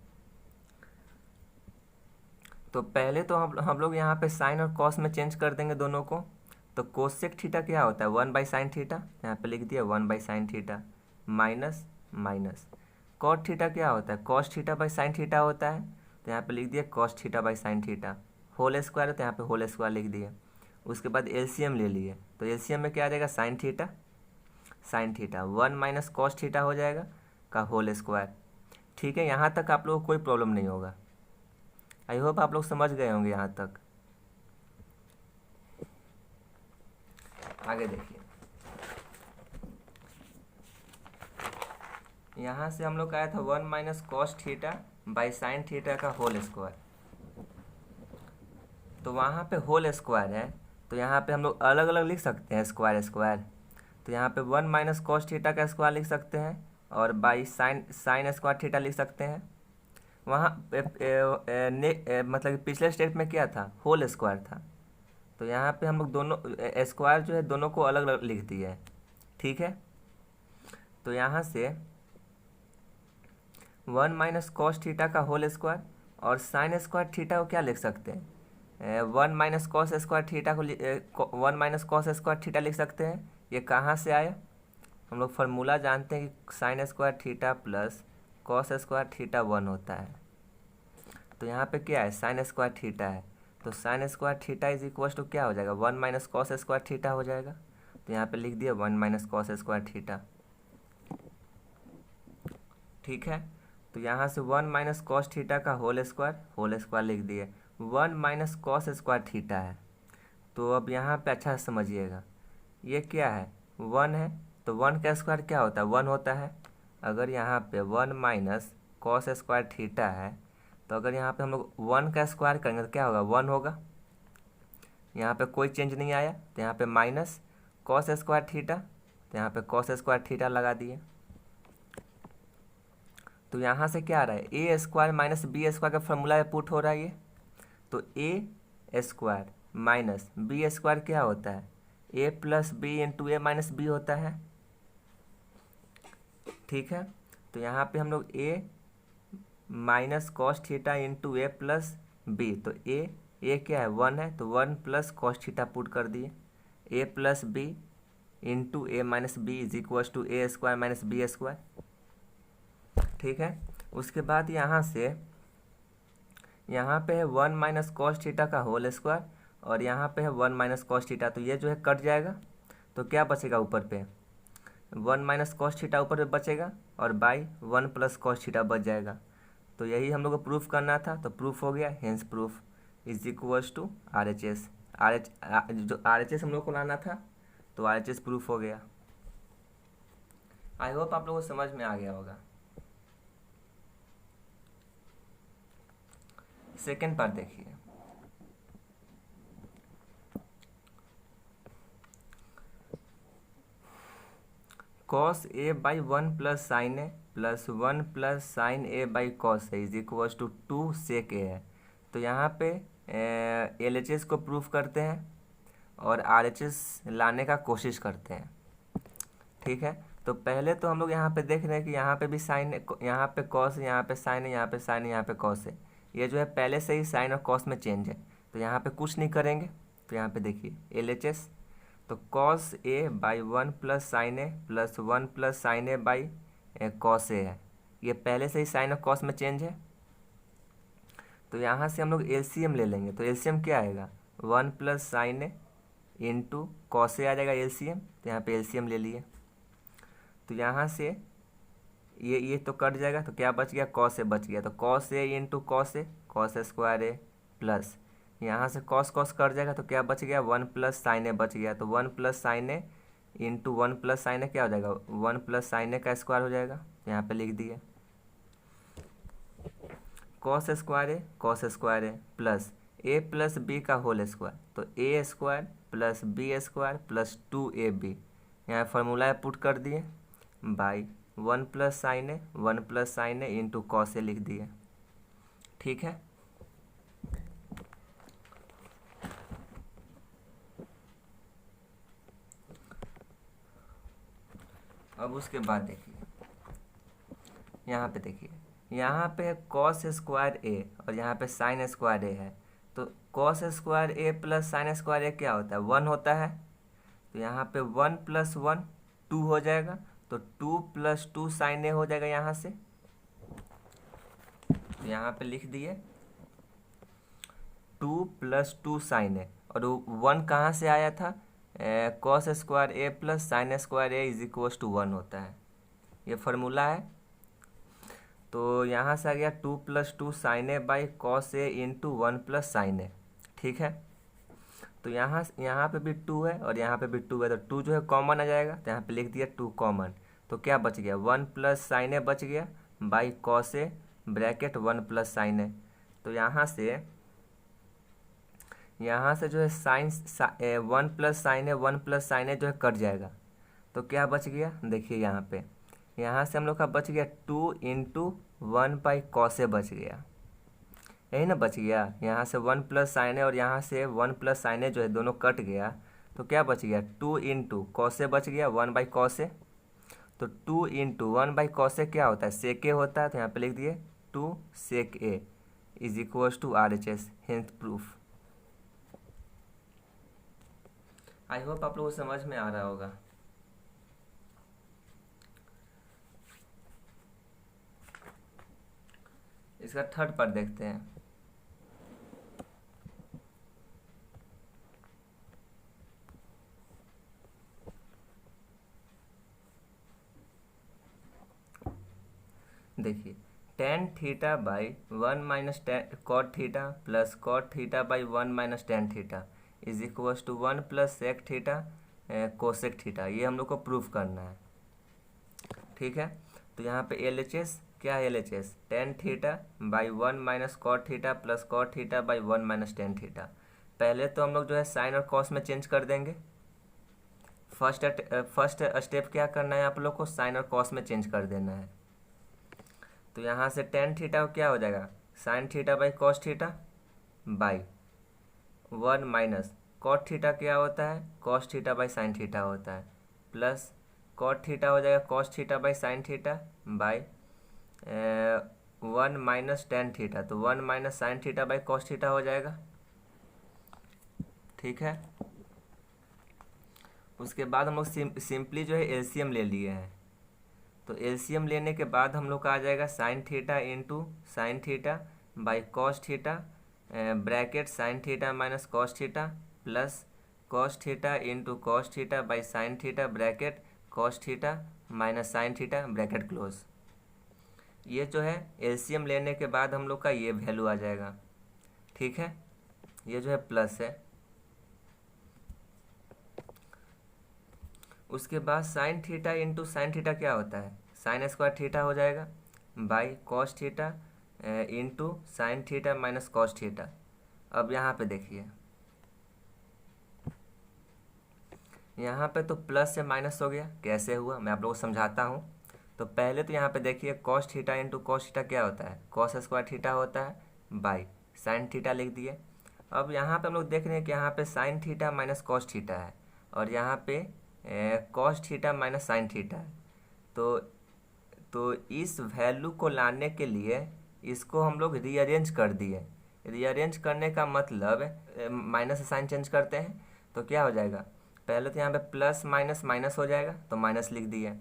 तो पहले तो हम लोग यहाँ पे साइन और कॉस में चेंज कर देंगे दोनों को। तो कोसेक थीटा क्या होता है, 1/sin थीटा, यहाँ पे लिख दिया 1/sin theta minus minus. Cot theta क्या होता है, cos theta by sign theta होता है, तो यहाँ पे लिख दिया cos theta by sign theta. Whole square है तो यहाँ पे होल स्क्वायर लिख दिए। उसके बाद एलसीएम ले लिए, तो एलसीएम में क्या आ जाएगा, sine theta 1 minus cos theta हो जाएगा का होल स्क्वायर। ठीक है, यहाँ तक आप लोगों को कोई प्रॉब्लम नहीं होगा। आई होप आप लोग समझ गए होंगे यहाँ तक। आगे देखिए, यहाँ से हम लोग का आया था 1 minus cos theta by sine theta का होल स्क्वायर। तो वहाँ पे होल स्क्वायर है, तो यहाँ पे हम लोग अलग अलग लिख सकते हैं स्क्वायर। तो यहाँ पे 1 माइनस कॉस थीटा का स्क्वायर लिख सकते हैं और बाई साइन स्क्वायर थीटा लिख सकते हैं। वहाँ मतलब पिछले स्टेप में क्या था, होल स्क्वायर था, तो यहाँ पे हम लोग दोनों स्क्वायर जो है दोनों को अलग अलग लिख दिया है। ठीक है, तो यहाँ से 1 माइनस कॉस थीटा का होल स्क्वायर और साइन स्क्वायर थीटा को क्या लिख सकते हैं, 1 माइनस कॉस स्क्वायर थीटा को 1 माइनस कॉस स्क्वायर थीटा लिख सकते हैं। ये कहाँ से आया, हम लोग फार्मूला जानते हैं कि sign square theta plus cos square theta 1 होता है। तो यहाँ पे क्या है, साइन स्क्वायर थीटा है, तो sign square theta is equal to क्या हो जाएगा, 1 माइनस कॉस स्क्वायर थीटा हो जाएगा। तो यहाँ पे लिख दिया 1 माइनस कॉस स्क्वायर थीटा। ठीक है, तो यहाँ से 1 माइनस कॉस थीटा का होल स्क्वायर लिख दिए। 1 माइनस कॉस स्क्वायर थीटा है, तो अब यहाँ पे अच्छा समझिएगा, ये क्या है, 1 है, तो 1 का स्क्वायर क्या होता है, 1 होता है। अगर यहाँ पे 1 माइनस कॉस स्क्वायर थीटा है, तो अगर यहाँ पे हम लोग 1 का स्क्वायर करेंगे तो क्या होगा, 1 होगा। यहाँ पे कोई चेंज नहीं आया, तो यहाँ पे माइनस कॉस स्क्वायर थीटा, तो यहाँ पे कॉस स्क्वायर थीटा लगा दिए। तो यहाँ से क्या आ रहा है, ए स्क्वायर माइनस बी स्क्वायर का फॉर्मूला पुट हो रहा है ये। तो a square minus B square क्या होता है, a plus B into A minus B होता है। ठीक है, तो यहाँ पे हम लोग ए minus cos theta into A plus B, तो ए क्या है, 1 है, तो 1 प्लस कॉस थीटा पुट कर दिए। ए plus B into A minus b is equal to a square minus B square. ठीक है, उसके बाद यहाँ से यहाँ पे है 1 माइनस कॉस थीटा का होल स्क्वायर और यहाँ पे है 1 माइनस कॉस थीटा, तो ये जो है कट जाएगा, तो क्या बचेगा ऊपर पे, 1 माइनस कॉस थीटा ऊपर पे बचेगा और बाई 1 प्लस कॉस थीटा बच जाएगा। तो यही हम लोग को प्रूफ करना था, तो प्रूफ हो गया, hence proof is equals to R H S. जो आर एच एस हम लोग को लाना था, तो आर एच एस प्रूफ हो गया। आई होप आप लोगों को समझ में आ गया होगा। सेकेंड पार्ट देखिए, cos A by 1 plus sign A plus 1 plus sign A by cos A is equal to 2 sec A है। तो यहाँ पे एल एच एस को प्रूफ करते हैं और आर एच एस लाने का कोशिश करते हैं। ठीक है, तो पहले तो हम लोग यहाँ पे देख रहे हैं कि यहाँ पे भी साइन, यहाँ पे कॉस, यहाँ पे साइन है, यहाँ पे साइन है, यहाँ पे कॉस है। ये जो है पहले से ही साइन और कॉस में चेंज है, तो यहाँ पे कुछ नहीं करेंगे। तो यहाँ पे देखिए एल एच एस, तो cos A by 1 plus sign A plus 1 plus sign A by cos a है। ये पहले से ही साइन और कॉस में चेंज है। तो यहाँ से हम लोग एलसीएम ले लेंगे, तो एलसीएम क्या आएगा, 1 प्लस साइन ए इंटू कॉस ए आ जाएगा एलसीएम। तो यहाँ पे एलसीएम ले लिए, तो यहाँ से ये तो कट जाएगा, तो क्या बच गया, कॉस ए बच गया। तो cos a into cos square A plus यहाँ से कॉस कट जाएगा, तो क्या बच गया, 1 प्लस साइन ए बच गया। तो 1 plus sign A into 1 plus sign a क्या हो जाएगा, 1 प्लस साइन ए का स्क्वायर हो जाएगा। यहाँ पे लिख दिए cos square A plus a plus b का होल स्क्वायर, तो a square plus b square plus 2ab, यहाँ फार्मूला पुट कर दिए by 1 + sin a into cos a लिख दिए। ठीक है, अब उसके बाद देखिए यहाँ पे, देखिए यहाँ पे है कॉस स्क्वायर ए और यहाँ पे साइन स्क्वायर ए है, तो cos square A plus sign square a क्या होता है, 1 होता है, तो यहाँ पे 1 + 1 2 हो जाएगा, तो 2 + 2 साइन ए हो जाएगा यहाँ से, तो यहाँ पे लिख दिए 2 + 2 साइन ए, और 1 कहाँ से आया था, कॉस स्क्वायर ए प्लस साइन स्क्वायर ए = 1 होता है, ये फार्मूला है। तो यहाँ से आ गया 2 + 2 sin A by cos a into 1 + sin a. ठीक है, तो यहाँ पे भी 2 है और यहाँ पे भी 2 है, तो 2 जो है कॉमन आ जाएगा, तो यहाँ पे लिख दिया 2 कॉमन, तो क्या बच गया 1 + साइन ए बच गया by cos a bracket 1 + sin ए। तो यहाँ से जो है sin 1 + sin a 1 + sin a जो है कट जाएगा, तो क्या बच गया, देखिए यहाँ से हम लोग का बच गया 2 × 1 बाई कॉस ए बच गया, यही ना बच गया। यहाँ से 1 + साइन ए और यहाँ से 1 + साइन ए जो है दोनों कट गया, तो क्या बच गया 2 × कॉस ए बच गया 1 बाई कॉस ए, तो 2 × 1 बाई कॉस ए क्या होता है, सेक ए होता है, तो यहाँ पे लिख दिए 2 sec a = RHS, hence proof. I hope आप लोगों को समझ में आ रहा होगा। इसका थर्ड पार्ट देखते हैं। देखिए tan theta by 1 - cot theta plus cot theta by 1 - tan theta = 1 + sec theta cosec theta, ये हम लोग को प्रूफ करना है। ठीक है, तो यहाँ पे LHS क्या है, LHS tan theta by 1 - cot theta plus cot theta by 1 - tan theta. पहले तो हम लोग जो है साइन और कॉस में चेंज कर देंगे। फर्स्ट स्टेप क्या करना है, आप लोग को साइन और कॉस में चेंज कर देना है। तो यहाँ से tan थीटा क्या हो जाएगा, sign theta by cos theta by 1 - cot theta क्या होता है, cos theta by sign theta होता है, प्लस cot थीटा हो जाएगा cos theta by sign theta by 1 - tan theta, तो 1 - sin theta by cos theta हो जाएगा। ठीक है, उसके बाद हम लोग सिंपली जो है एलसीएम ले लिए हैं, तो एलसीएम लेने के बाद हम लोग का आ जाएगा sign theta into sine theta by cos theta bracket sin theta minus cos theta plus cos theta into cos theta by sign theta bracket cos theta minus sign theta bracket close. ये जो है LCM लेने के बाद हम लोग का ये वैल्यू आ जाएगा। ठीक है, ये जो है प्लस है। उसके बाद sign theta into sine theta क्या होता है, साइन स्क्वायर थीटा हो जाएगा by cos theta into sine theta minus cos theta. अब यहाँ पे देखिए, यहाँ पे तो प्लस से माइनस हो गया, कैसे हुआ मैं आप लोगों को समझाता हूँ। तो पहले तो यहाँ पे देखिए cos theta into cos theta क्या होता है, कॉस स्क्वायर थीटा होता है बाई साइन थीटा लिख दिए। अब यहाँ पे हम लोग देख रहे हैं कि यहाँ पे sign theta minus cos theta है और यहाँ पे cos theta minus sine theta है। तो इस वैल्यू को लाने के लिए इसको हम लोग रीअरेंज कर दिए। रीअरेंज करने का मतलब माइनस से साइन चेंज करते हैं, तो क्या हो जाएगा, पहले तो यहाँ पे प्लस माइनस माइनस हो जाएगा, तो माइनस लिख दिए।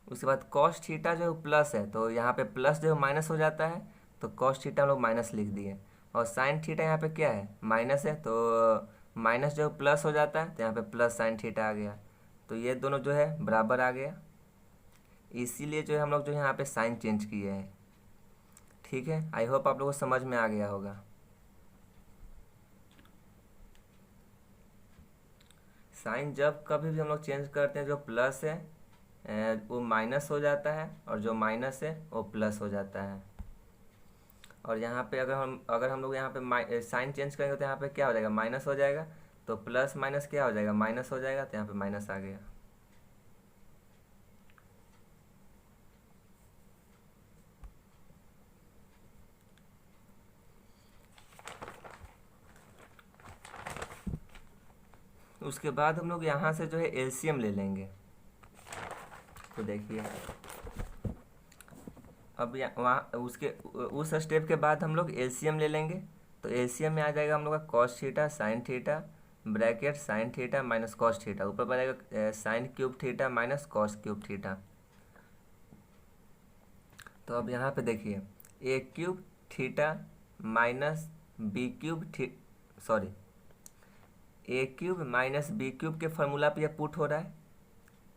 उसके बाद कॉस थीटा जो प्लस है, तो यहाँ पे प्लस जो माइनस हो जाता है, तो कॉस थीटा हम लोग माइनस लिख दिए। और साइन थीटा यहाँ पे क्या है, माइनस है, तो माइनस जो प्लस हो जाता है, तो यहाँ पे प्लस साइन थीटा आ गया। तो ये दोनों जो है बराबर आ गया, इसीलिए जो है हम लोग जो यहाँ पे साइन चेंज किए हैं। ठीक है, आई होप आप लोगों को समझ में आ गया होगा। साइन जब कभी भी हम लोग चेंज करते हैं, जो प्लस है वो माइनस हो जाता है और जो माइनस है वो प्लस हो जाता है। और यहाँ पे अगर हम लोग यहाँ पे साइन चेंज करेंगे तो यहाँ पे क्या हो जाएगा, माइनस हो जाएगा, तो प्लस माइनस क्या हो जाएगा, माइनस हो जाएगा, तो यहाँ पे माइनस आ गया। उसके बाद हम लोग यहाँ से जो है एलसीएम ले लेंगे। तो देखिए अब वहाँ उसके उस स्टेप के बाद हम लोग एलसीएम ले लेंगे। तो एलसीएम में आ जाएगा हम लोग का cos theta sin theta bracket sin theta minus cos theta, ऊपर पर आएगा sin cube theta minus cos cube theta. तो अब यहाँ पे देखिए a cube theta minus b cube sorry a cube minus b cube के फॉर्मूला पे यह पुट हो रहा है।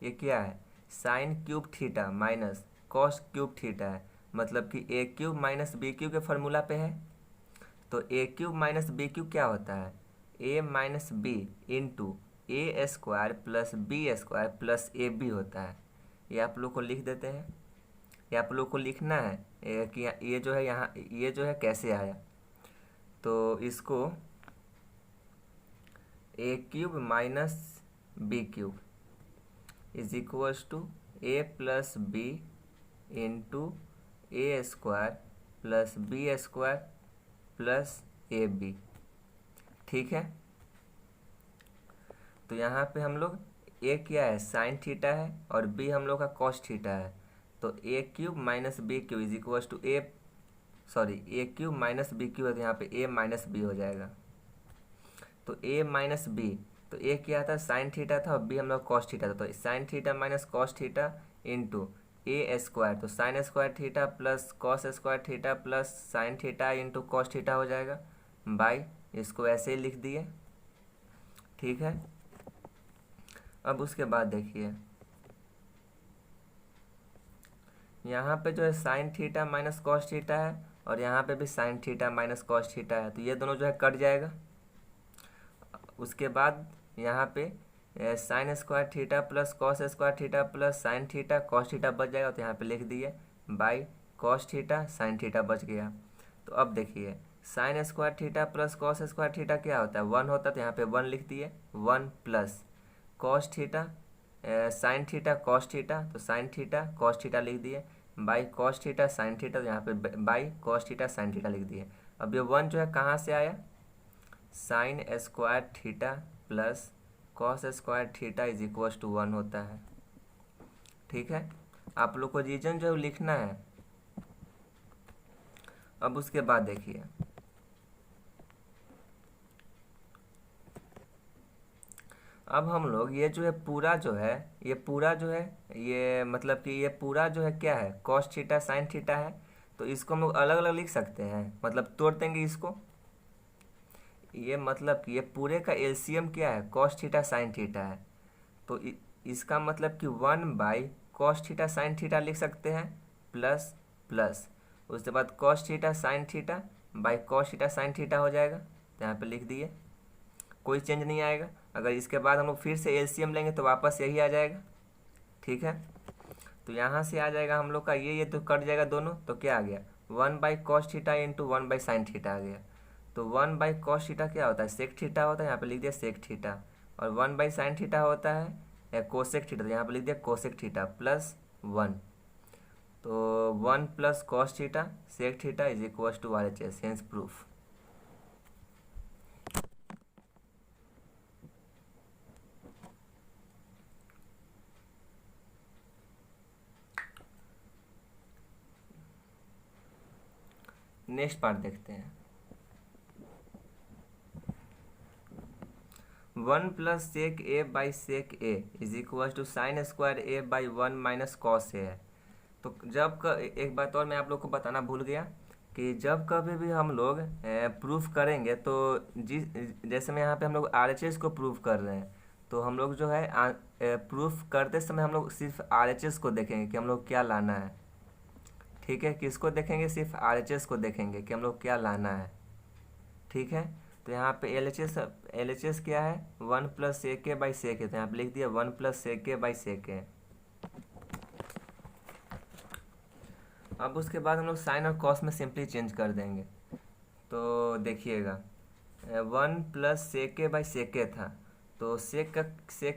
ये क्या है, sin cube theta minus cos cube theta है, मतलब कि a cube minus b cube के फॉर्मूला पे है। तो a cube minus b cube क्या होता है, a minus B into a square plus b square plus a b होता है। ये आप लोग को लिख देते हैं, ये आप लोग को लिखना है कि ये जो है यहाँ ये जो है कैसे आया। तो इसको a cube minus b cube is equals to a plus B into a square plus b square plus a b. ठीक है, तो यहाँ पे हम लोग ए क्या है, साइन थीटा है, और बी हम लोग का कॉस थीटा है। तो a cube minus b cube is equals to a cube minus b cube है, तो यहाँ पे ए माइनस बी हो जाएगा। तो ए माइनस बी, तो ए क्या था, साइन थीटा था, और बी हम लोग कॉस थीटा था। तो sign theta minus cos theta into a square, तो sign square theta plus cos square theta plus sin theta into cos theta हो जाएगा बाई, इसको ऐसे ही लिख दिए। ठीक है, अब उसके बाद देखिए यहाँ पे जो है sign theta minus cos theta है, और यहाँ पे भी sign theta minus cos theta है, तो ये दोनों जो है कट जाएगा। उसके बाद यहाँ पे sign square theta plus cos square theta plus sin theta cos theta बच जाएगा, तो यहाँ पे लिख दिए by cos theta sin theta बच गया। तो अब देखिए sign square theta plus cos square theta क्या होता है, 1 होता है, तो यहाँ पे 1 लिख दिए, 1 plus cos theta sin theta cos theta, तो साइन थीटा कॉस थीटा लिख दिए by cos theta sin theta, तो यहाँ पे by cos theta sin theta लिख दिए। अब ये 1 जो है कहाँ से आया, sine square theta plus cos square theta is equals to 1 होता है। ठीक है, आप लोग को रीजन जो है लिखना है। अब उसके बाद देखिए अब हम लोग ये जो है पूरा जो है ये मतलब कि ये पूरा जो है क्या है, कॉस थीटा साइन थीटा है, तो इसको हम लोग अलग अलग लिख सकते हैं, मतलब तोड़ देंगे इसको। ये मतलब कि ये पूरे का एलसीएम क्या है, कॉस थीटा साइन थीटा है, तो इसका मतलब कि 1 by cos theta sin theta लिख सकते हैं प्लस प्लस, उसके बाद cos theta sin theta by cos theta sin theta हो जाएगा, तो यहाँ पे लिख दिए, कोई चेंज नहीं आएगा। अगर इसके बाद हम लोग फिर से एलसीएम लेंगे तो वापस यही आ जाएगा। ठीक है, तो यहाँ से आ जाएगा हम लोग का ये तो कट जाएगा दोनों, तो क्या आ गया, 1 by cos theta into 1 by sign theta आ गया। तो 1 बाई कॉस थीटा क्या होता है, सेक थीटा होता है, यहाँ पे लिख दिया सेक थीटा, और 1 बाई साइन थीटा होता है कोसेक थीटा, तो यहाँ पे लिख दिया कोसेक थीटा प्लस 1। तो 1 plus cos theta sec theta is equals to RHS, hence proof. Next part देखते हैं। 1 plus sec a by sec A is equal to sign square A by 1 minus cos a है। तो एक बात और मैं आप लोग को बताना भूल गया कि जब कभी भी हम लोग प्रूफ करेंगे, तो जैसे में यहाँ पे हम लोग RHS को प्रूफ कर रहे हैं, तो हम लोग जो है प्रूफ करते समय हम लोग सिर्फ RHS को देखेंगे कि हम लोग क्या लाना है। ठीक है, किसको देखेंगे, सिर्फ RHS को देखेंगे कि हम लोग क्या लाना है। ठीक है, तो यहाँ पे LHS क्या है, 1 plus sec a by sec ए, तो यहाँ पे लिख दिया 1 plus sec a by sec A. अब उसके बाद हम लोग साइन और कॉस में सिंपली चेंज कर देंगे। तो देखिएगा 1 प्लस सेके बाई सेके था, तो सेक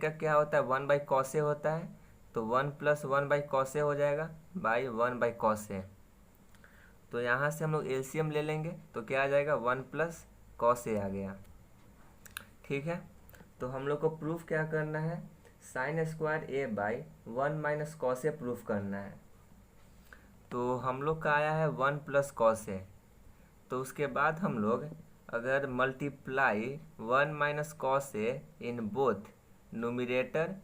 का क्या होता है 1 बाई कॉसे होता है, तो 1 प्लस 1 बाई कॉसे हो जाएगा बाई 1 बाई कॉसे। तो यहाँ से हम लोग एलसीएम ले लेंगे तो क्या आ जाएगा 1 प्लस कॉसे आ गया। ठीक है, तो हम लोग को प्रूफ क्या करना है, sine square A by 1 minus cos A proof करना है। तो हम लोग का आया है 1 प्लस कॉस ए, तो उसके बाद हम लोग अगर multiply 1 minus cos A in both numerator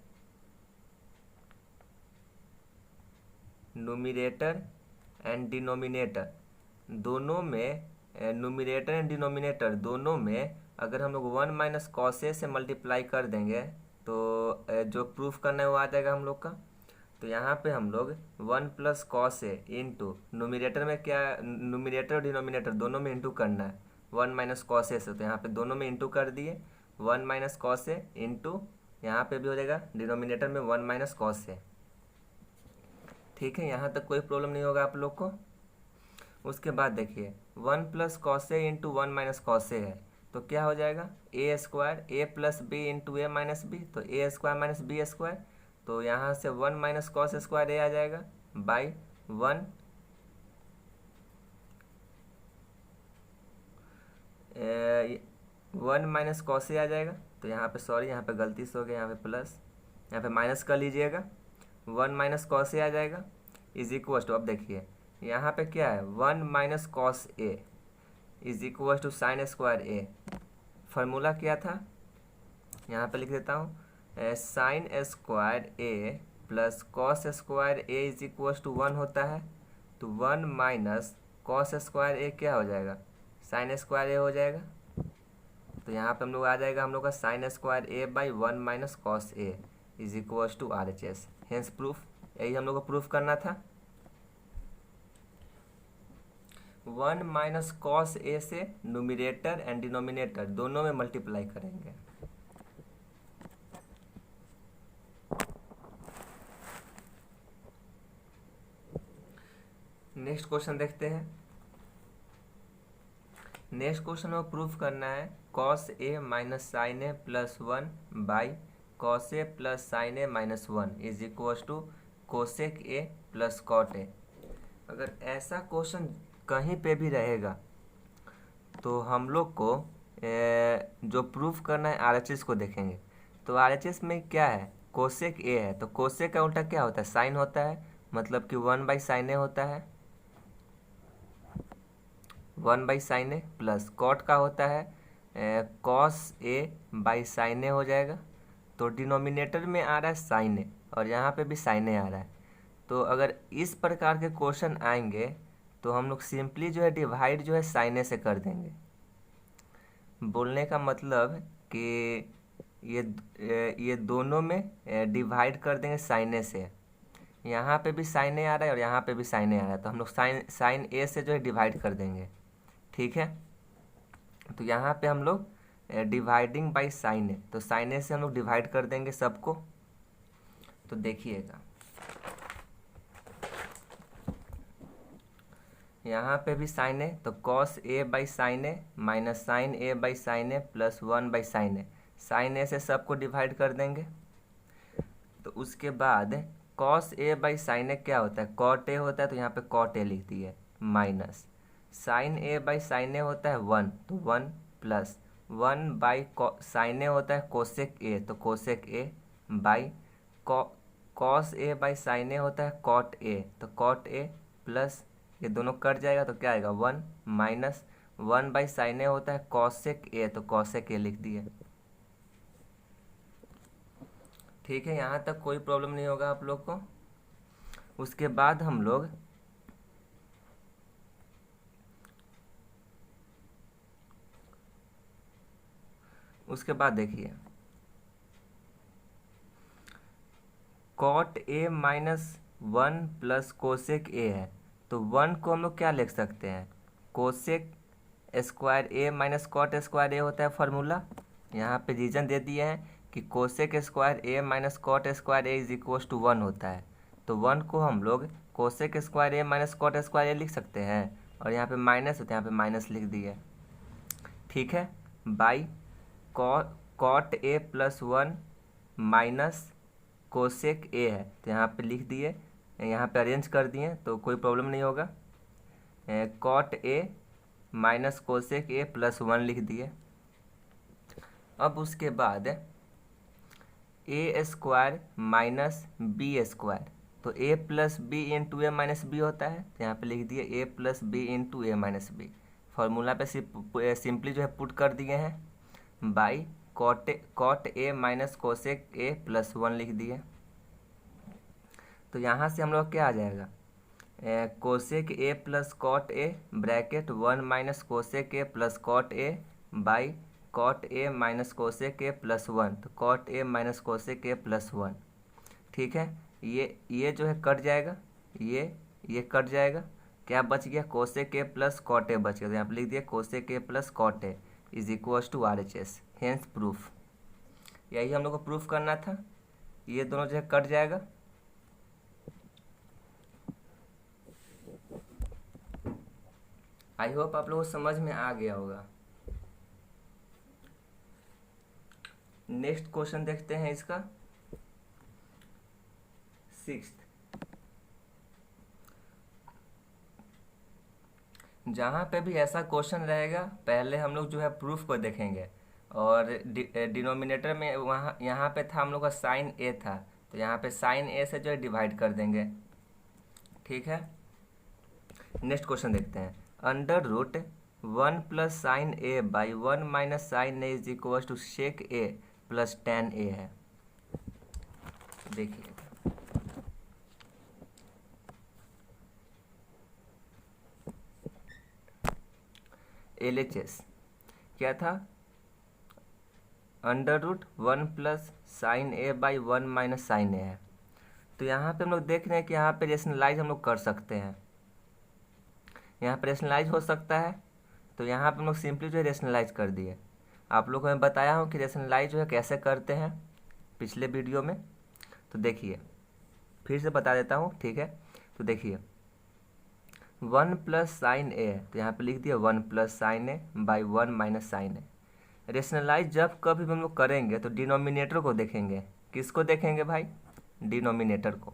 and denominator, दोनों में न्यूमरेटर एंड डिनोमिनेटर दोनों में अगर हम लोग 1 माइनस कॉस ए से मल्टीप्लाई कर देंगे तो जो प्रूफ करना है वो आ जाएगा हम लोग का। तो यहाँ पे हम लोग 1 plus cos a into numerator में क्या, न्यूमरेटर और डिनोमिनेटर दोनों में इंटू करना है 1 माइनस कॉस ए से, तो यहाँ पे दोनों में इंटू कर दिए 1 माइनस कॉस ए इंटू यहाँ पे भी हो जाएगा डिनोमिनेटर में 1 माइनस कॉस ए। ठीक है, यहाँ तक कोई प्रॉब्लम नहीं होगा आप लोग को। उसके बाद देखिए 1 plus cos a into 1 minus cos a है, तो क्या हो जाएगा ए स्क्वायर ए प्लस बी इंटू ए माइनस बी, तो a square minus B square, तो यहाँ से 1 माइनस कॉस स्क्वायर ए आ जाएगा बाई 1 माइनस कॉस ए आ जाएगा। तो यहाँ पे सॉरी, यहाँ पे गलती से हो गया, यहाँ पे प्लस, यहाँ पे माइनस कर लीजिएगा, 1 माइनस कॉस ए आ जाएगा इज इक्वल टू, अब देखिए यहाँ पे क्या है 1 minus cos A is equal to sign square A. Formula क्या था, यहाँ पे लिख देता हूँ, sine square A plus cos square A is equal to 1 होता है, तो 1 माइनस कॉस स्क्वायर ए क्या हो जाएगा साइन स्क्वायर ए हो जाएगा। तो यहाँ पे हम लोग आ जाएगा हम लोग का sine square A by 1 minus cos A is equal to R H S. Hence proof, यही हम लोग को प्रूफ करना था। 1 माइनस कॉस ए से न्यूमरेटर एंड डिनोमिनेटर दोनों में मल्टीप्लाई करेंगे। नेक्स्ट क्वेश्चन देखते हैं। नेक्स्ट क्वेश्चन में प्रूफ करना है cos A minus sign A plus 1 by cos A plus sign A minus 1 is equal to cosec A plus cot A. अगर ऐसा क्वेश्चन कहीं पे भी रहेगा तो हम लोग को जो प्रूफ करना है आरएचएस को देखेंगे। तो आरएचएस में क्या है कोसेक ए है, तो कोसेक का उल्टा क्या होता है साइन होता है, मतलब कि 1 बाई साइन ए होता है, 1 by sign A plus cot का होता है cos A by sign A हो जाएगा। तो डिनोमिनेटर में आ रहा है साइन ए और यहाँ पे भी साइन ए आ रहा है। तो अगर इस प्रकार के क्वेश्चन आएंगे तो हम लोग सिंपली जो है डिवाइड जो है साइन ए से कर देंगे। बोलने का मतलब कि ये दोनों में डिवाइड कर देंगे साइन ए से। यहाँ पे भी साइन ए आ रहा है और यहाँ पे भी साइन ए आ रहा है, तो हम लोग साइन ए से जो है डिवाइड कर देंगे। ठीक है, तो यहाँ पे हम लोग डिवाइडिंग बाई साइन ए, तो साइन ए से हम लोग डिवाइड कर देंगे सबको। तो देखिएगा यहाँ पे भी साइन ए, तो cos A by sign A minus sign A by sign A plus 1 by sign a, sin a से सबको डिवाइड कर देंगे। तो उसके बाद cos A by sign a क्या होता है कॉट ए होता है, तो यहाँ पे कॉट ए लिख दिए minus sign A by sign a होता है 1, तो 1 प्लस 1 बाई साइन ए होता है कोसेक ए, तो cosec a by cos A by sign a होता है कॉट ए, तो कॉट ए प्लस ये दोनों कट जाएगा तो क्या आएगा 1 माइनस 1 बाई साइन ए होता है कॉसेक ए, तो कॉसेक ए लिख दिए। ठीक है, यहाँ तक कोई प्रॉब्लम नहीं होगा आप लोग को। उसके बाद हम लोग देखिए cot A minus 1 plus cosec A है, तो 1 को हम लोग क्या लिख सकते हैं कोसेक स्क्वायर ए माइनस कॉट स्क्वायर ए होता है फार्मूला। यहाँ पे रीजन दे दिए हैं कि cosec square A minus cot square A is equal to 1 होता है, तो 1 को हम लोग cosec square A minus cot square A लिख सकते हैं, और यहाँ पे माइनस है तो यहाँ पे माइनस लिख दिए। ठीक है, by cot A plus 1 minus cosec A है तो यहाँ पे लिख दिए, यहाँ पे अरेंज कर दिए तो कोई प्रॉब्लम नहीं होगा। Cot A minus cosec A plus 1 लिख दिए। अब उसके बाद A square minus B square, तो A plus B into A minus B होता है तो यहाँ पे लिख दिए ए प्लस बी इंटू ए माइनस बी। फार्मूला पे सिंपली जो है पुट कर दिए हैं, by cot A minus cosec A plus 1 लिख दिए। तो यहाँ से हम लोग क्या आ जाएगा, cosec A plus cot A bracket 1 minus cosec A plus cot A by cot A minus cosec A plus 1, तो cot A minus cosec A plus 1। ठीक है, ये जो है कट जाएगा, ये कट जाएगा, क्या बच गया, cosec A plus cot A बच गया, तो यहाँ पर लिख दिया cosec A plus cot A is equals to RHS, hence proof. यही हम लोग को प्रूफ करना था। ये दोनों जो है कट जाएगा। आई होप आप लोगों को समझ में आ गया होगा। नेक्स्ट क्वेश्चन देखते हैं इसका 6th। जहाँ पे भी ऐसा क्वेश्चन रहेगा पहले हम लोग जो है प्रूफ को देखेंगे, और डिनोमिनेटर में वहाँ यहाँ पे था हम लोग का साइन ए था तो यहाँ पे साइन ए से जो है डिवाइड कर देंगे। ठीक है, नेक्स्ट क्वेश्चन देखते हैं। Under root 1 plus sign A by 1 minus sign A is equal to sec a plus tan a है। देखिए LHS क्या था, under root 1 plus sign A by 1 minus sign a है। तो यहाँ पे हम लोग देख रहे हैं कि यहाँ पे रेशनलाइज हम लोग कर सकते हैं, यहाँ पे रेशनलाइज हो सकता है, तो यहाँ पे हम लोग सिंपली जो है रेशनलाइज कर दिए। आप लोगों को मैं बताया हूँ कि रेशनलाइज जो है कैसे करते हैं पिछले वीडियो में, तो देखिए फिर से बता देता हूँ। ठीक है, तो देखिए 1 प्लस साइन ए है तो यहाँ पे लिख दिया 1 plus sign A by 1 minus sign A. Rationalise जब कभी हम लोग करेंगे तो डिनोमिनेटर को देखेंगे। किसको देखेंगे भाई, डिनोमिनेटर को।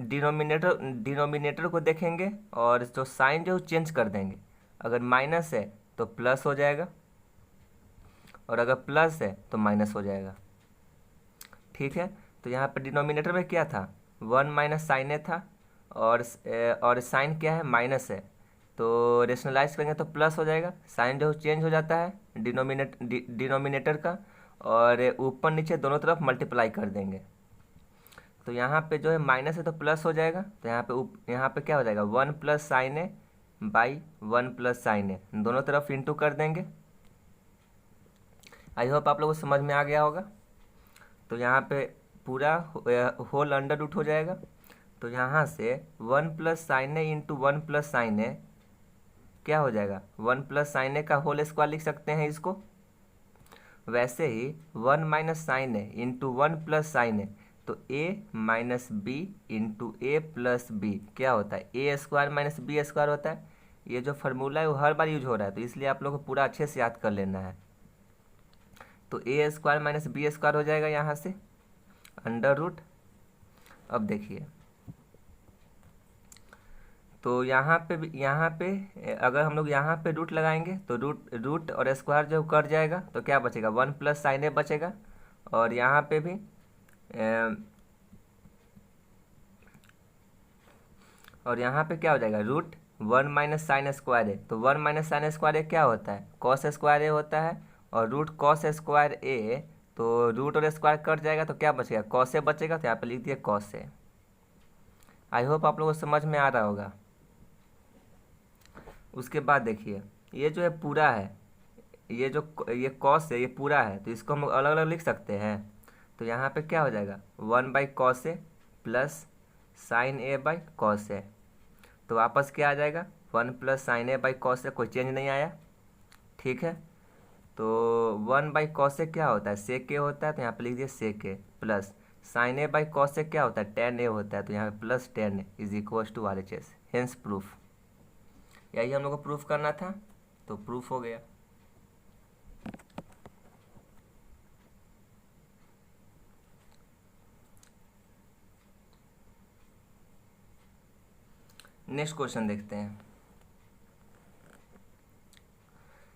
डिनोमिनेटर को देखेंगे और जो साइन जो चेंज कर देंगे। अगर माइनस है तो प्लस हो जाएगा, और अगर प्लस है तो माइनस हो जाएगा। ठीक है, तो यहाँ पे डिनोमिनेटर में क्या था, 1 माइनस साइन ए था, और साइन क्या है, माइनस है, तो रेशनलाइज करेंगे तो प्लस हो जाएगा। साइन जो चेंज हो जाता है डिनोमिनेटर का, और ऊपर नीचे दोनों तरफ मल्टीप्लाई कर देंगे। तो यहाँ पे जो है माइनस है तो प्लस हो जाएगा, तो यहाँ पे क्या हो जाएगा, 1 plus sign A by 1 plus sign a, दोनों तरफ इंटू कर देंगे। आई होप आप लोगों को समझ में आ गया होगा। तो यहाँ पे पूरा होल अंडर रूट हो जाएगा। तो यहाँ से 1 plus sign A into 1 plus sign a क्या हो जाएगा, 1 प्लस साइन ए का होल स्क्वायर लिख सकते हैं इसको। वैसे ही 1 माइनस साइन ए इंटू 1 प्लस साइन ए, तो a minus B into A plus B क्या होता है, ए स्क्वायर माइनस बी स्क्वायर होता है। ये जो फार्मूला है वो हर बार यूज हो रहा है, तो इसलिए आप लोग को पूरा अच्छे से याद कर लेना है। तो a square minus B square हो जाएगा यहाँ से अंडर रूट। अब देखिए, तो यहाँ पे अगर हम लोग यहाँ पे रूट लगाएंगे तो रूट और स्क्वायर जो कट जाएगा, तो क्या बचेगा, 1 प्लस साइन ए बचेगा। और यहाँ पे भी और यहाँ पे क्या हो जाएगा, रूट 1 माइनस साइन स्क्वायर ए, तो 1 माइनस साइन स्क्वायर ए क्या होता है, कॉस स्क्वायर ए होता है, और रूट कॉस स्क्वायर ए, तो रूट और स्क्वायर कट जाएगा तो क्या बचेगा, कॉस ए बचेगा, तो यहाँ पे लिख दिया कॉस ए। आई होप आप लोगों को समझ में आ रहा होगा। उसके बाद देखिए, ये जो है पूरा है, ये कॉस है, ये पूरा है, तो इसको हम लोग अलग अलग लिख सकते हैं। तो यहाँ पे क्या हो जाएगा, 1 by cos A plus sign A by cos ए, तो वापस क्या आ जाएगा, 1 plus sign A by cos a, कोई चेंज नहीं आया। ठीक है, तो 1 बाई कॉस ए क्या होता है, सेक ए होता है, तो यहाँ पे लिख दिया sec a plus sign A by cos a क्या होता है, टेन ए होता है, तो यहाँ पे plus tan is equal to R H S, hence proof. यही हम लोग को प्रूफ करना था, तो प्रूफ हो गया। नेक्स्ट क्वेश्चन देखते हैं।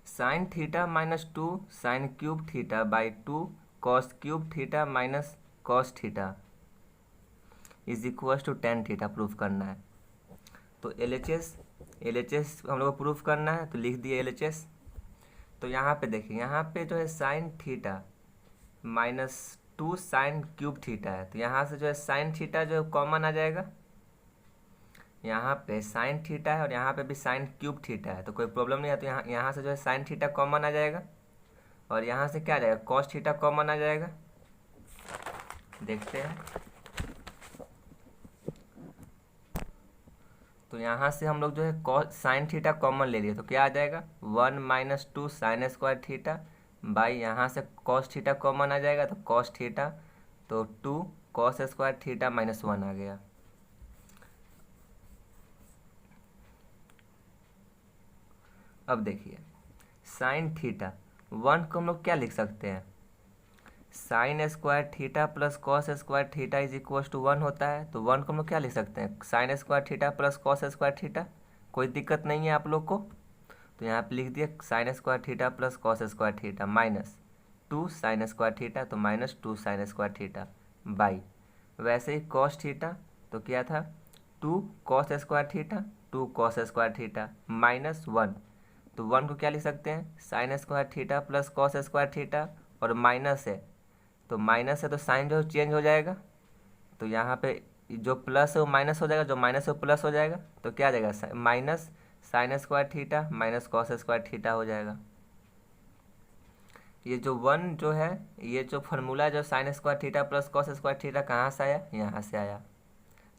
Sine theta minus two sine cube theta by two cos cube theta minus cos theta is equal to tan theta proof करना है। तो एल एच एस हम लोग को प्रूफ करना है, तो लिख दिए एल एच एस। तो यहाँ पे देखिए, यहाँ पे जो है sign theta minus two sine cube theta है, तो यहाँ से जो है साइन थीटा जो है कॉमन आ जाएगा। यहाँ पे साइन थीटा है और यहाँ पे भी साइन क्यूब थीटा है, तो कोई प्रॉब्लम नहीं है। तो यहाँ से जो है साइन थीटा कॉमन आ जाएगा और यहाँ से क्या आ जाएगा, कॉस थीटा कॉमन आ जाएगा। देखते हैं, तो यहाँ से हम लोग जो है कॉस साइन थीटा कॉमन ले लिए, तो क्या आ जाएगा, one minus two sign square theta by यहाँ से कॉस थीटा कॉमन आ जाएगा, तो कॉस थीटा, तो two cos square theta minus one आ गया। अब देखिए, साइन थीटा वन को हम लोग क्या लिख सकते हैं, sign square theta plus cos square theta is equal to one होता है। तो वन को हम लोग क्या लिख सकते हैं, sign square theta plus cos square theta. कोई दिक्कत नहीं है आप लोग को, तो यहाँ पे लिख दिया sin square theta plus cos square theta minus two sign square theta, तो minus two sign square theta by वैसे ही कॉस थीटा, तो क्या था, two cos square theta, two cos square theta minus one. तो वन को क्या लिख सकते हैं, sign square theta plus cos square theta, और माइनस है तो माइनस है तो साइन जो चेंज हो जाएगा, तो यहाँ पे जो प्लस है वो माइनस हो जाएगा, जो माइनस है वो प्लस हो जाएगा, तो क्या आ जाएगा, minus sin square theta minus cos square theta हो जाएगा। ये जो वन जो है, ये जो फार्मूला जो sign square theta plus cos square theta कहाँ से आया, यहाँ से आया।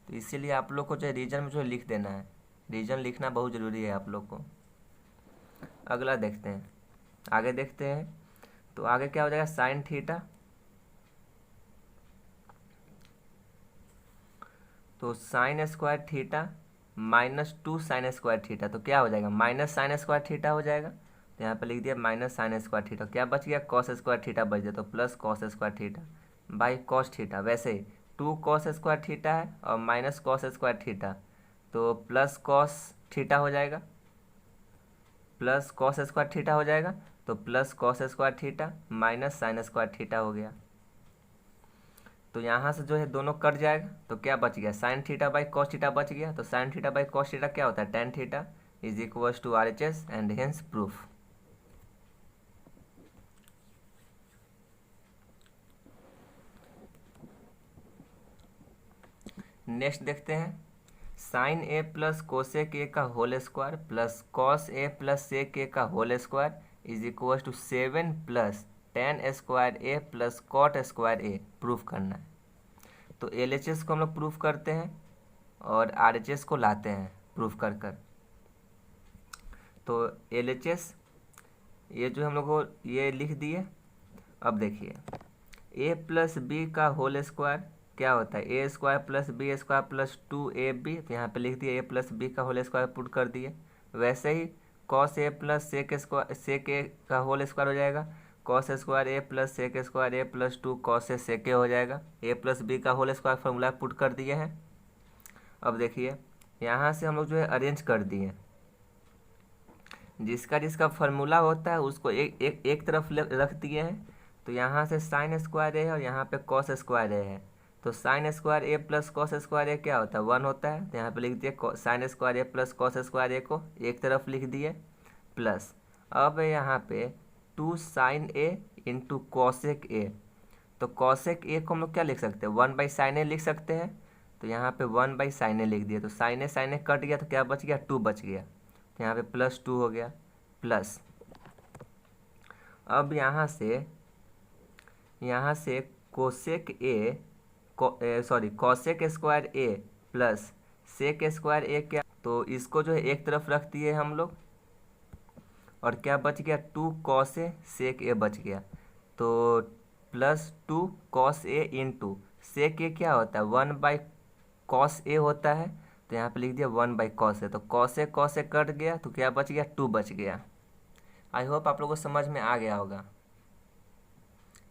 तो इसीलिए आप लोग को जो रीजन में जो लिख देना है, रीजन लिखना बहुत ज़रूरी है आप लोग को। अगला देखते हैं, आगे देखते हैं। तो आगे क्या हो जाएगा, साइन थीटा, तो sign square theta minus two sign square theta, तो क्या हो जाएगा, माइनस साइन स्क्वायर थीटा हो जाएगा। तो यहाँ पे लिख दिया माइनस साइन स्क्वायर थीटा, क्या बच गया, कॉस स्क्वायर थीटा बच गया, तो plus cos square theta by cos theta. वैसे ही टू कॉस स्क्वायर थीटा है और माइनस कॉस स्क्वायर थीटा, तो प्लस कॉस थीटा हो जाएगा, प्लस कॉस स्क्वायर थीटा हो जाएगा, तो plus cos square theta minus sin square theta हो गया। तो यहाँ से जो है दोनों कट जाएगा, तो क्या बच गया, sine theta by cos theta बच गया। तो sign theta by cos theta क्या होता है, tan theta is equal to R H S and hence proof. Next देखते हैं, sine A plus cosec A का होल स्क्वायर प्लस कॉस ए plus sec ए का whole square is equal to seven plus tan square A plus cot square A proof करना है। तो L H S को हम लोग प्रूफ करते हैं और आर एच एस को लाते हैं प्रूफ कर कर। तो एल एच एस ये जो हम लोग को ये लिख दिए। अब देखिए, ए प्लस बी का होल स्क्वायर क्या होता है, ए square plus b square plus two a b, तो यहाँ पे लिख दिए ए प्लस बी का होल स्क्वायर पुट कर दिए। वैसे ही कॉस ए प्लस सेक स्क्वायर सेक ए का होल स्क्वायर हो जाएगा, cos square A plus sec square A plus two cos a sec a हो जाएगा। ए प्लस बी का होल स्क्वायर फॉर्मूला पुट कर दिए हैं। अब देखिए, यहाँ से हम लोग जो है अरेंज कर दिए, जिसका जिसका फार्मूला होता है उसको एक तरफ रख दिए हैं। तो यहाँ से साइन स्क्वायर ए है और यहाँ पे कॉस स्क्वायर ए है, तो sign square A plus cos square a क्या होता है, वन होता है। तो यहाँ पे लिख दिए sine square A plus cos square A को एक तरफ लिख दिए, प्लस अब यहाँ पे two sine A into cosec A. तो कॉसेक ए को हम लोग क्या लिख सकते हैं, वन बाई साइन ए लिख सकते हैं। तो यहाँ पे वन बाई साइन ए लिख दिया, तो साइन ए कट गया, तो क्या बच गया, टू बच गया। तो यहाँ पे प्लस टू हो गया, प्लस अब यहाँ से cosec a cosec square A plus sec square a क्या, तो इसको जो है एक तरफ रख दिए हम लोग, और क्या बच गया, टू कॉस ए सेक ए बच गया। तो plus two cos a into sec ए क्या होता है, 1/cos ए होता है, तो यहाँ पे लिख दिया 1/cos ए, तो कॉस ए कट गया तो क्या बच गया, 2 बच गया। आई होप आप लोगों को समझ में आ गया होगा,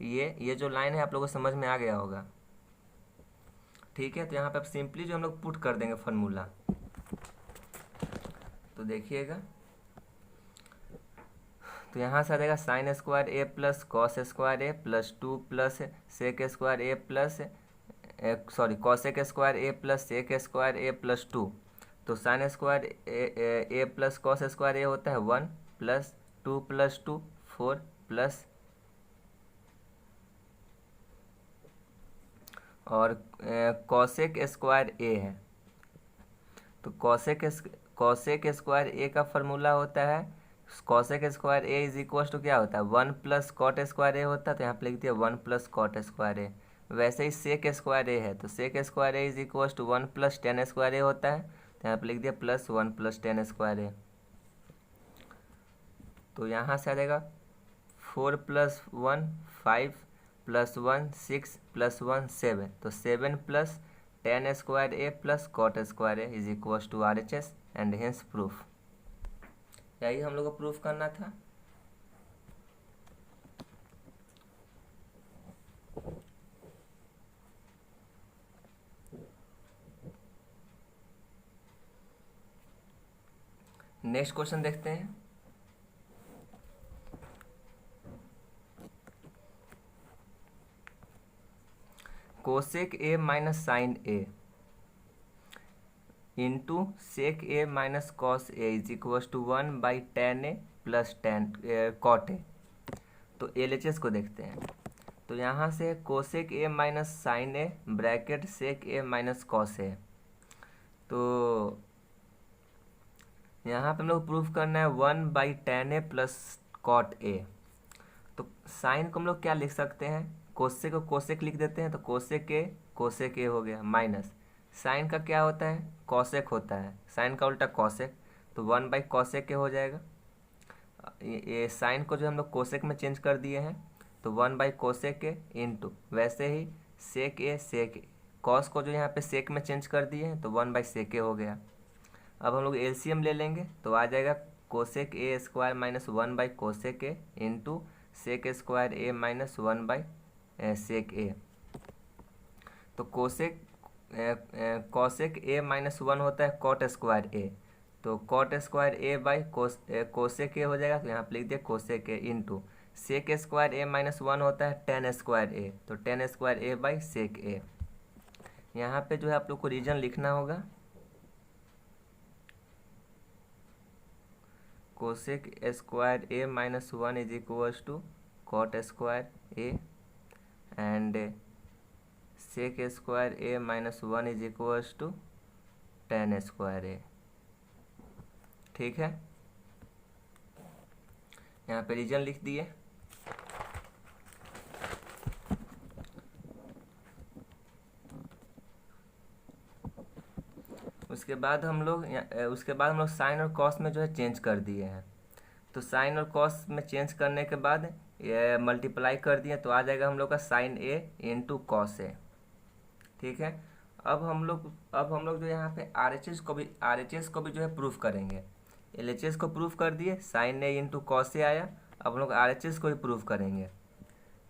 ये जो लाइन है आप लोगों को समझ में आ गया होगा। ठीक है, तो यहाँ पे अब सिंपली जो हम लोग पुट कर देंगे फॉर्मूला, तो देखिएगा, तो यहाँ से आ जाएगा साइन स्क्वायर ए प्लस कॉस स्क्वायर ए प्लस 2 प्लस सेक स्क्वायर ए प्लस कॉसेक स्क्वायर ए प्लस सेक स्क्वायर ए प्लस 2। तो साइन स्क्वायर ए प्लस कॉस स्क्वायर ए होता है 1 प्लस 2 प्लस 2 4 प्लस, और कॉसेक स्क्वायर ए है, तो कॉसेक स्क्वायर ए का फॉर्मूला होता है, cosec square A is equal to क्या होता है, 1 प्लस कॉट स्क्वायर ए होता है, तो यहाँ पे लिख दिया 1 प्लस कॉट स्क्वायर ए। वैसे ही सेक स्क्वायर ए है, तो sec square A is equal to 1 plus tan square ए होता है, तो यहाँ पे लिख दिया प्लस 1 प्लस टेन स्क्वायर ए। तो यहाँ से आ जाएगा 4 प्लस 1 5 प्लस 1 6 प्लस 1 7, तो 7 plus tan square A plus cot square A is equal to RHS and hence proof. यही हम लोग को प्रूफ करना था। नेक्स्ट क्वेश्चन देखते हैं। Cosec a minus sign A into sec a minus cos A is equal to 1/tan a plus cot a. तो LHS को देखते हैं। तो यहाँ से cosec a minus sign a bracket sec a minus cos ए, तो यहाँ पे हम लोग प्रूफ करना है 1/tan a plus cot a. तो साइन को हम लोग क्या लिख सकते हैं, कोसेक को कोसेक लिख देते हैं, तो कोसेक ए हो गया, माइनस साइन का क्या होता है, कॉसेक होता है, साइन का उल्टा कॉसेक, तो 1/कॉसेक ए हो जाएगा। ये साइन को जो हम लोग कोसेक में चेंज कर दिए हैं, तो 1/कोसेक ए इंटू, वैसे ही सेक ए कॉस को जो यहाँ पे सेक में चेंज कर दिए हैं, तो 1/सेक ए हो गया। अब हम लोग LCM ले लेंगे, तो आ जाएगा कोसेक ए स्क्वायर माइनस 1/कोसेक a into sec square A minus 1/सेक ए। तो कॉसेक ए माइनस 1 होता है कॉट स्क्वायर ए, तो cot square A by cosec a हो जाएगा, तो यहाँ पे लिख दिया cosec a into sec square A minus 1 होता है टेन स्क्वायर ए, तो tan square A by sec a. यहाँ पे जो है आप लोग को रीजन लिखना होगा, cosec square A minus 1 is equal to cot square a and sec square A minus 1 is equal to tan square a. ठीक है, यहाँ पे रीजन लिख दिए। उसके बाद हम लोग साइन और कॉस में जो है चेंज कर दिए हैं, तो साइन और कॉस में चेंज करने के बाद ये मल्टीप्लाई कर दिए, तो आ जाएगा हम लोग का साइन ए इंटू कॉस ए। ठीक है, अब हम लोग जो यहाँ पे RHS को भी जो है प्रूफ करेंगे। LHS को प्रूफ कर दिए, साइन ए इंटू कॉस ए आया, अब हम लोग RHS को भी प्रूफ करेंगे।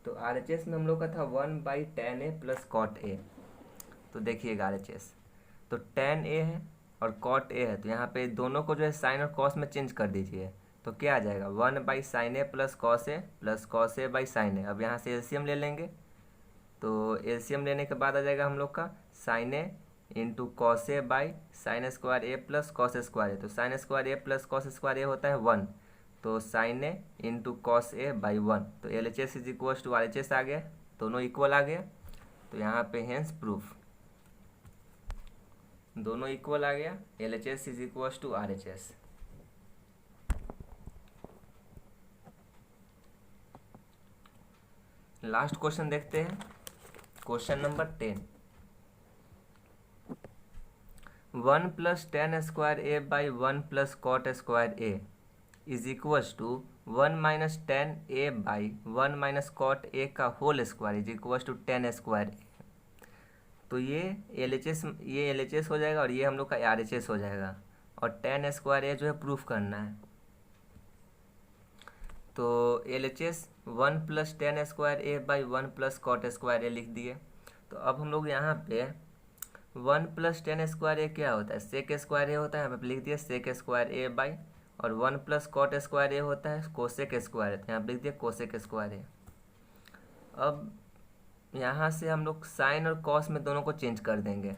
तो RHS में हम लोग का था 1/tan a plus cot a. तो देखिएगा RHS, तो tan ए है और कॉट ए है, तो यहाँ पे दोनों को जो है साइन और कॉस में चेंज कर दीजिए, तो क्या आ जाएगा 1/sin a plus cos A by sign a. अब यहाँ से LCM ले लेंगे, तो LCM लेने के बाद आ जाएगा हम लोग का sine A into cos A by sine square A plus cos square ए। तो साइन स्क्वायर ए प्लस कॉस स्क्वायर ए होता है 1, तो sine A into cos A by 1। तो LHS is equal to RHS आ गया, दोनों इक्वल आ गया, तो यहाँ पे हेंस प्रूफ, दोनों इक्वल आ गया, LHS is equal to RHS। Last question देखते हैं, question number 10। 1 plus tan square A by 1 plus cot square A is equal to 1 minus tan A by 1 minus cot A का whole square is equal to tan square ए। तो ये L H S हो जाएगा और ये हम लोग का आर एच एस हो जाएगा, और टेन स्क्वायर ए जो है प्रूफ करना है। तो एल एच एस 1+10² ए/1+cot² ए लिख दिए। तो अब हम लोग यहाँ पे 1+10² ए क्या होता है, सेक स्क्वायर ए होता है, यहाँ पे लिख दिया सेक स्क्वायर ए बाई, और 1+cot² ए होता है कोसेक स्क्वायर, तो यहाँ पे लिख दिया कोसेक स्क्वायर ए। अब यहाँ से हम लोग साइन और कॉस में दोनों को चेंज कर देंगे।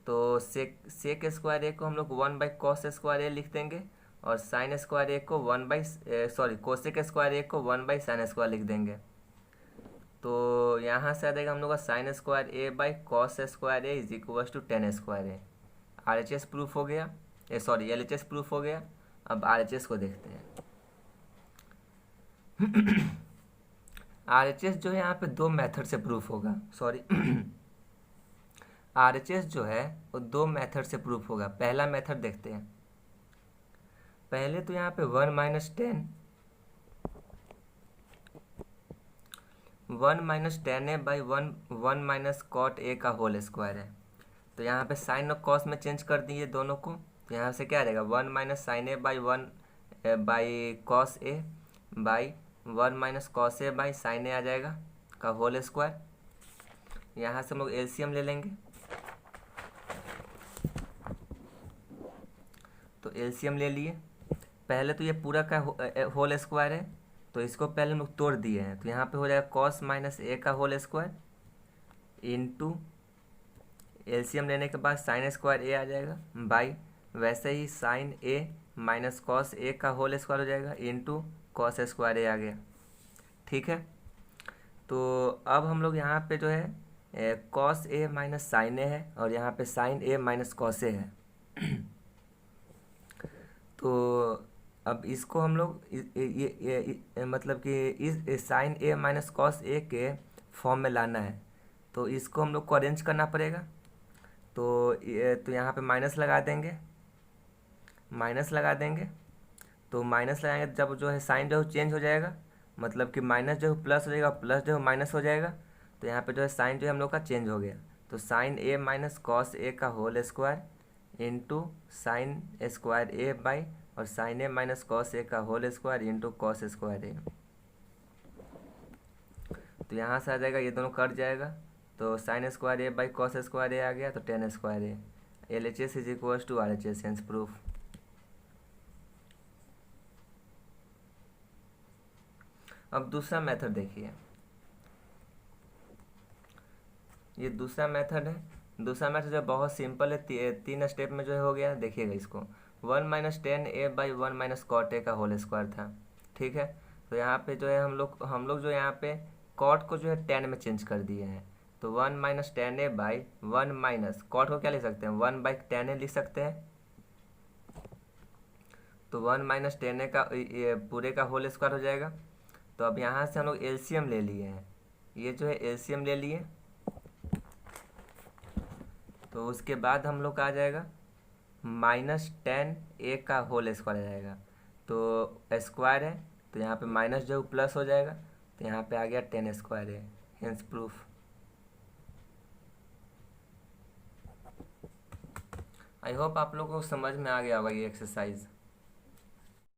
तो सेक स्क्वायर ए को हम लोग 1/cos² ए लिख देंगे, और साइन स्क्वायर ए को कोसेक स्क्वायर ए को 1/sin² लिख देंगे। तो यहाँ से आ जाएगा हम लोग का sine square ए/cos² A =10² A. Are H S proof हो गया, एल एच एस प्रूफ हो गया। अब आर एच एस को देखते हैं। आर एच एस जो है यहाँ पे दो मेथड से प्रूफ होगा, आर एच एस जो है वो दो मेथड से प्रूफ होगा। पहला मेथड देखते हैं। पहले तो यहाँ पे 1-10 है, तो यहाँ पे साइन और कॉस में चेंज कर दिए दोनों को। तो यहाँ से क्या रहेगा 1-sin a/1/cos a by 1-cos a/sin a आ जाएगा का होल स्क्वायर। यहाँ से हम लोग एलसीएम ले लेंगे। तो एलसीएम ले लिए। पहले तो ये पूरा का होल स्क्वायर है, तो इसको पहले हम लोग तोड़ दिए हैं। तो यहाँ पे हो जाएगा cos - a का होल स्क्वायर इंटू एलसीएम लेने के बाद साइन स्क्वायर ए आ जाएगा बाई, वैसे ही साइन a - cos a का होल स्क्वायर हो जाएगा इंटू cos स्क्वायर ए आ गया। ठीक है। तो अब हम लोग यहाँ पे जो है cos a - sin a है, और यहाँ पे sin a - cos a है। तो अब इसको हम लोग मतलब कि इस साइन a - cos a के फॉर्म में लाना है। तो इसको हम लोग को अरेंज करना पड़ेगा। तो यहाँ पे माइनस लगा देंगे, तो माइनस लगाएंगे जब जो है साइन जो चेंज हो जाएगा, मतलब कि माइनस जो प्लस हो जाएगा, प्लस जो माइनस हो जाएगा। तो यहाँ पे जो है साइन जो है हम लोग का चेंज हो गया। तो साइन a - cos a का whole square into sine square A by, और साइन a - cos a का whole square into cos square ए। तो यहाँ से आ जाएगा, ये दोनों कट जाएगा। तो sign square A by cos square ए आ गया, तो 10² A. L H S = RHS, hence proof. अब दूसरा मेथड देखिए। ये दूसरा मेथड है। दूसरा मेथड जो बहुत सिंपल है, 3 स्टेप में जो है हो गया। देखिएगा इसको, 1-10 a/1 - cot a का होल स्क्वायर था। ठीक है। तो यहाँ पे जो है हम लोग जो यहाँ पे cot को जो है 10 में चेंज कर दिए हैं। तो 1-10 a/1 - cot को क्या लिख सकते हैं, 1/10 a लिख सकते हैं। तो 1-10 a का ये पूरे का होल स्क्वायर हो जाएगा। तो अब यहाँ से हम लोग एलसीएम ले लिए हैं। ये जो है एलसीएम ले लिए। तो उसके बाद हम लोग का आ जाएगा -10 a का होल स्क्वायर आ जाएगा। तो स्क्वायर है, तो यहाँ पे माइनस जो प्लस हो जाएगा। तो यहाँ पे आ गया 10² a, hence proof. I hope आप लोगों को समझ में आ गया होगा ये एक्सरसाइज।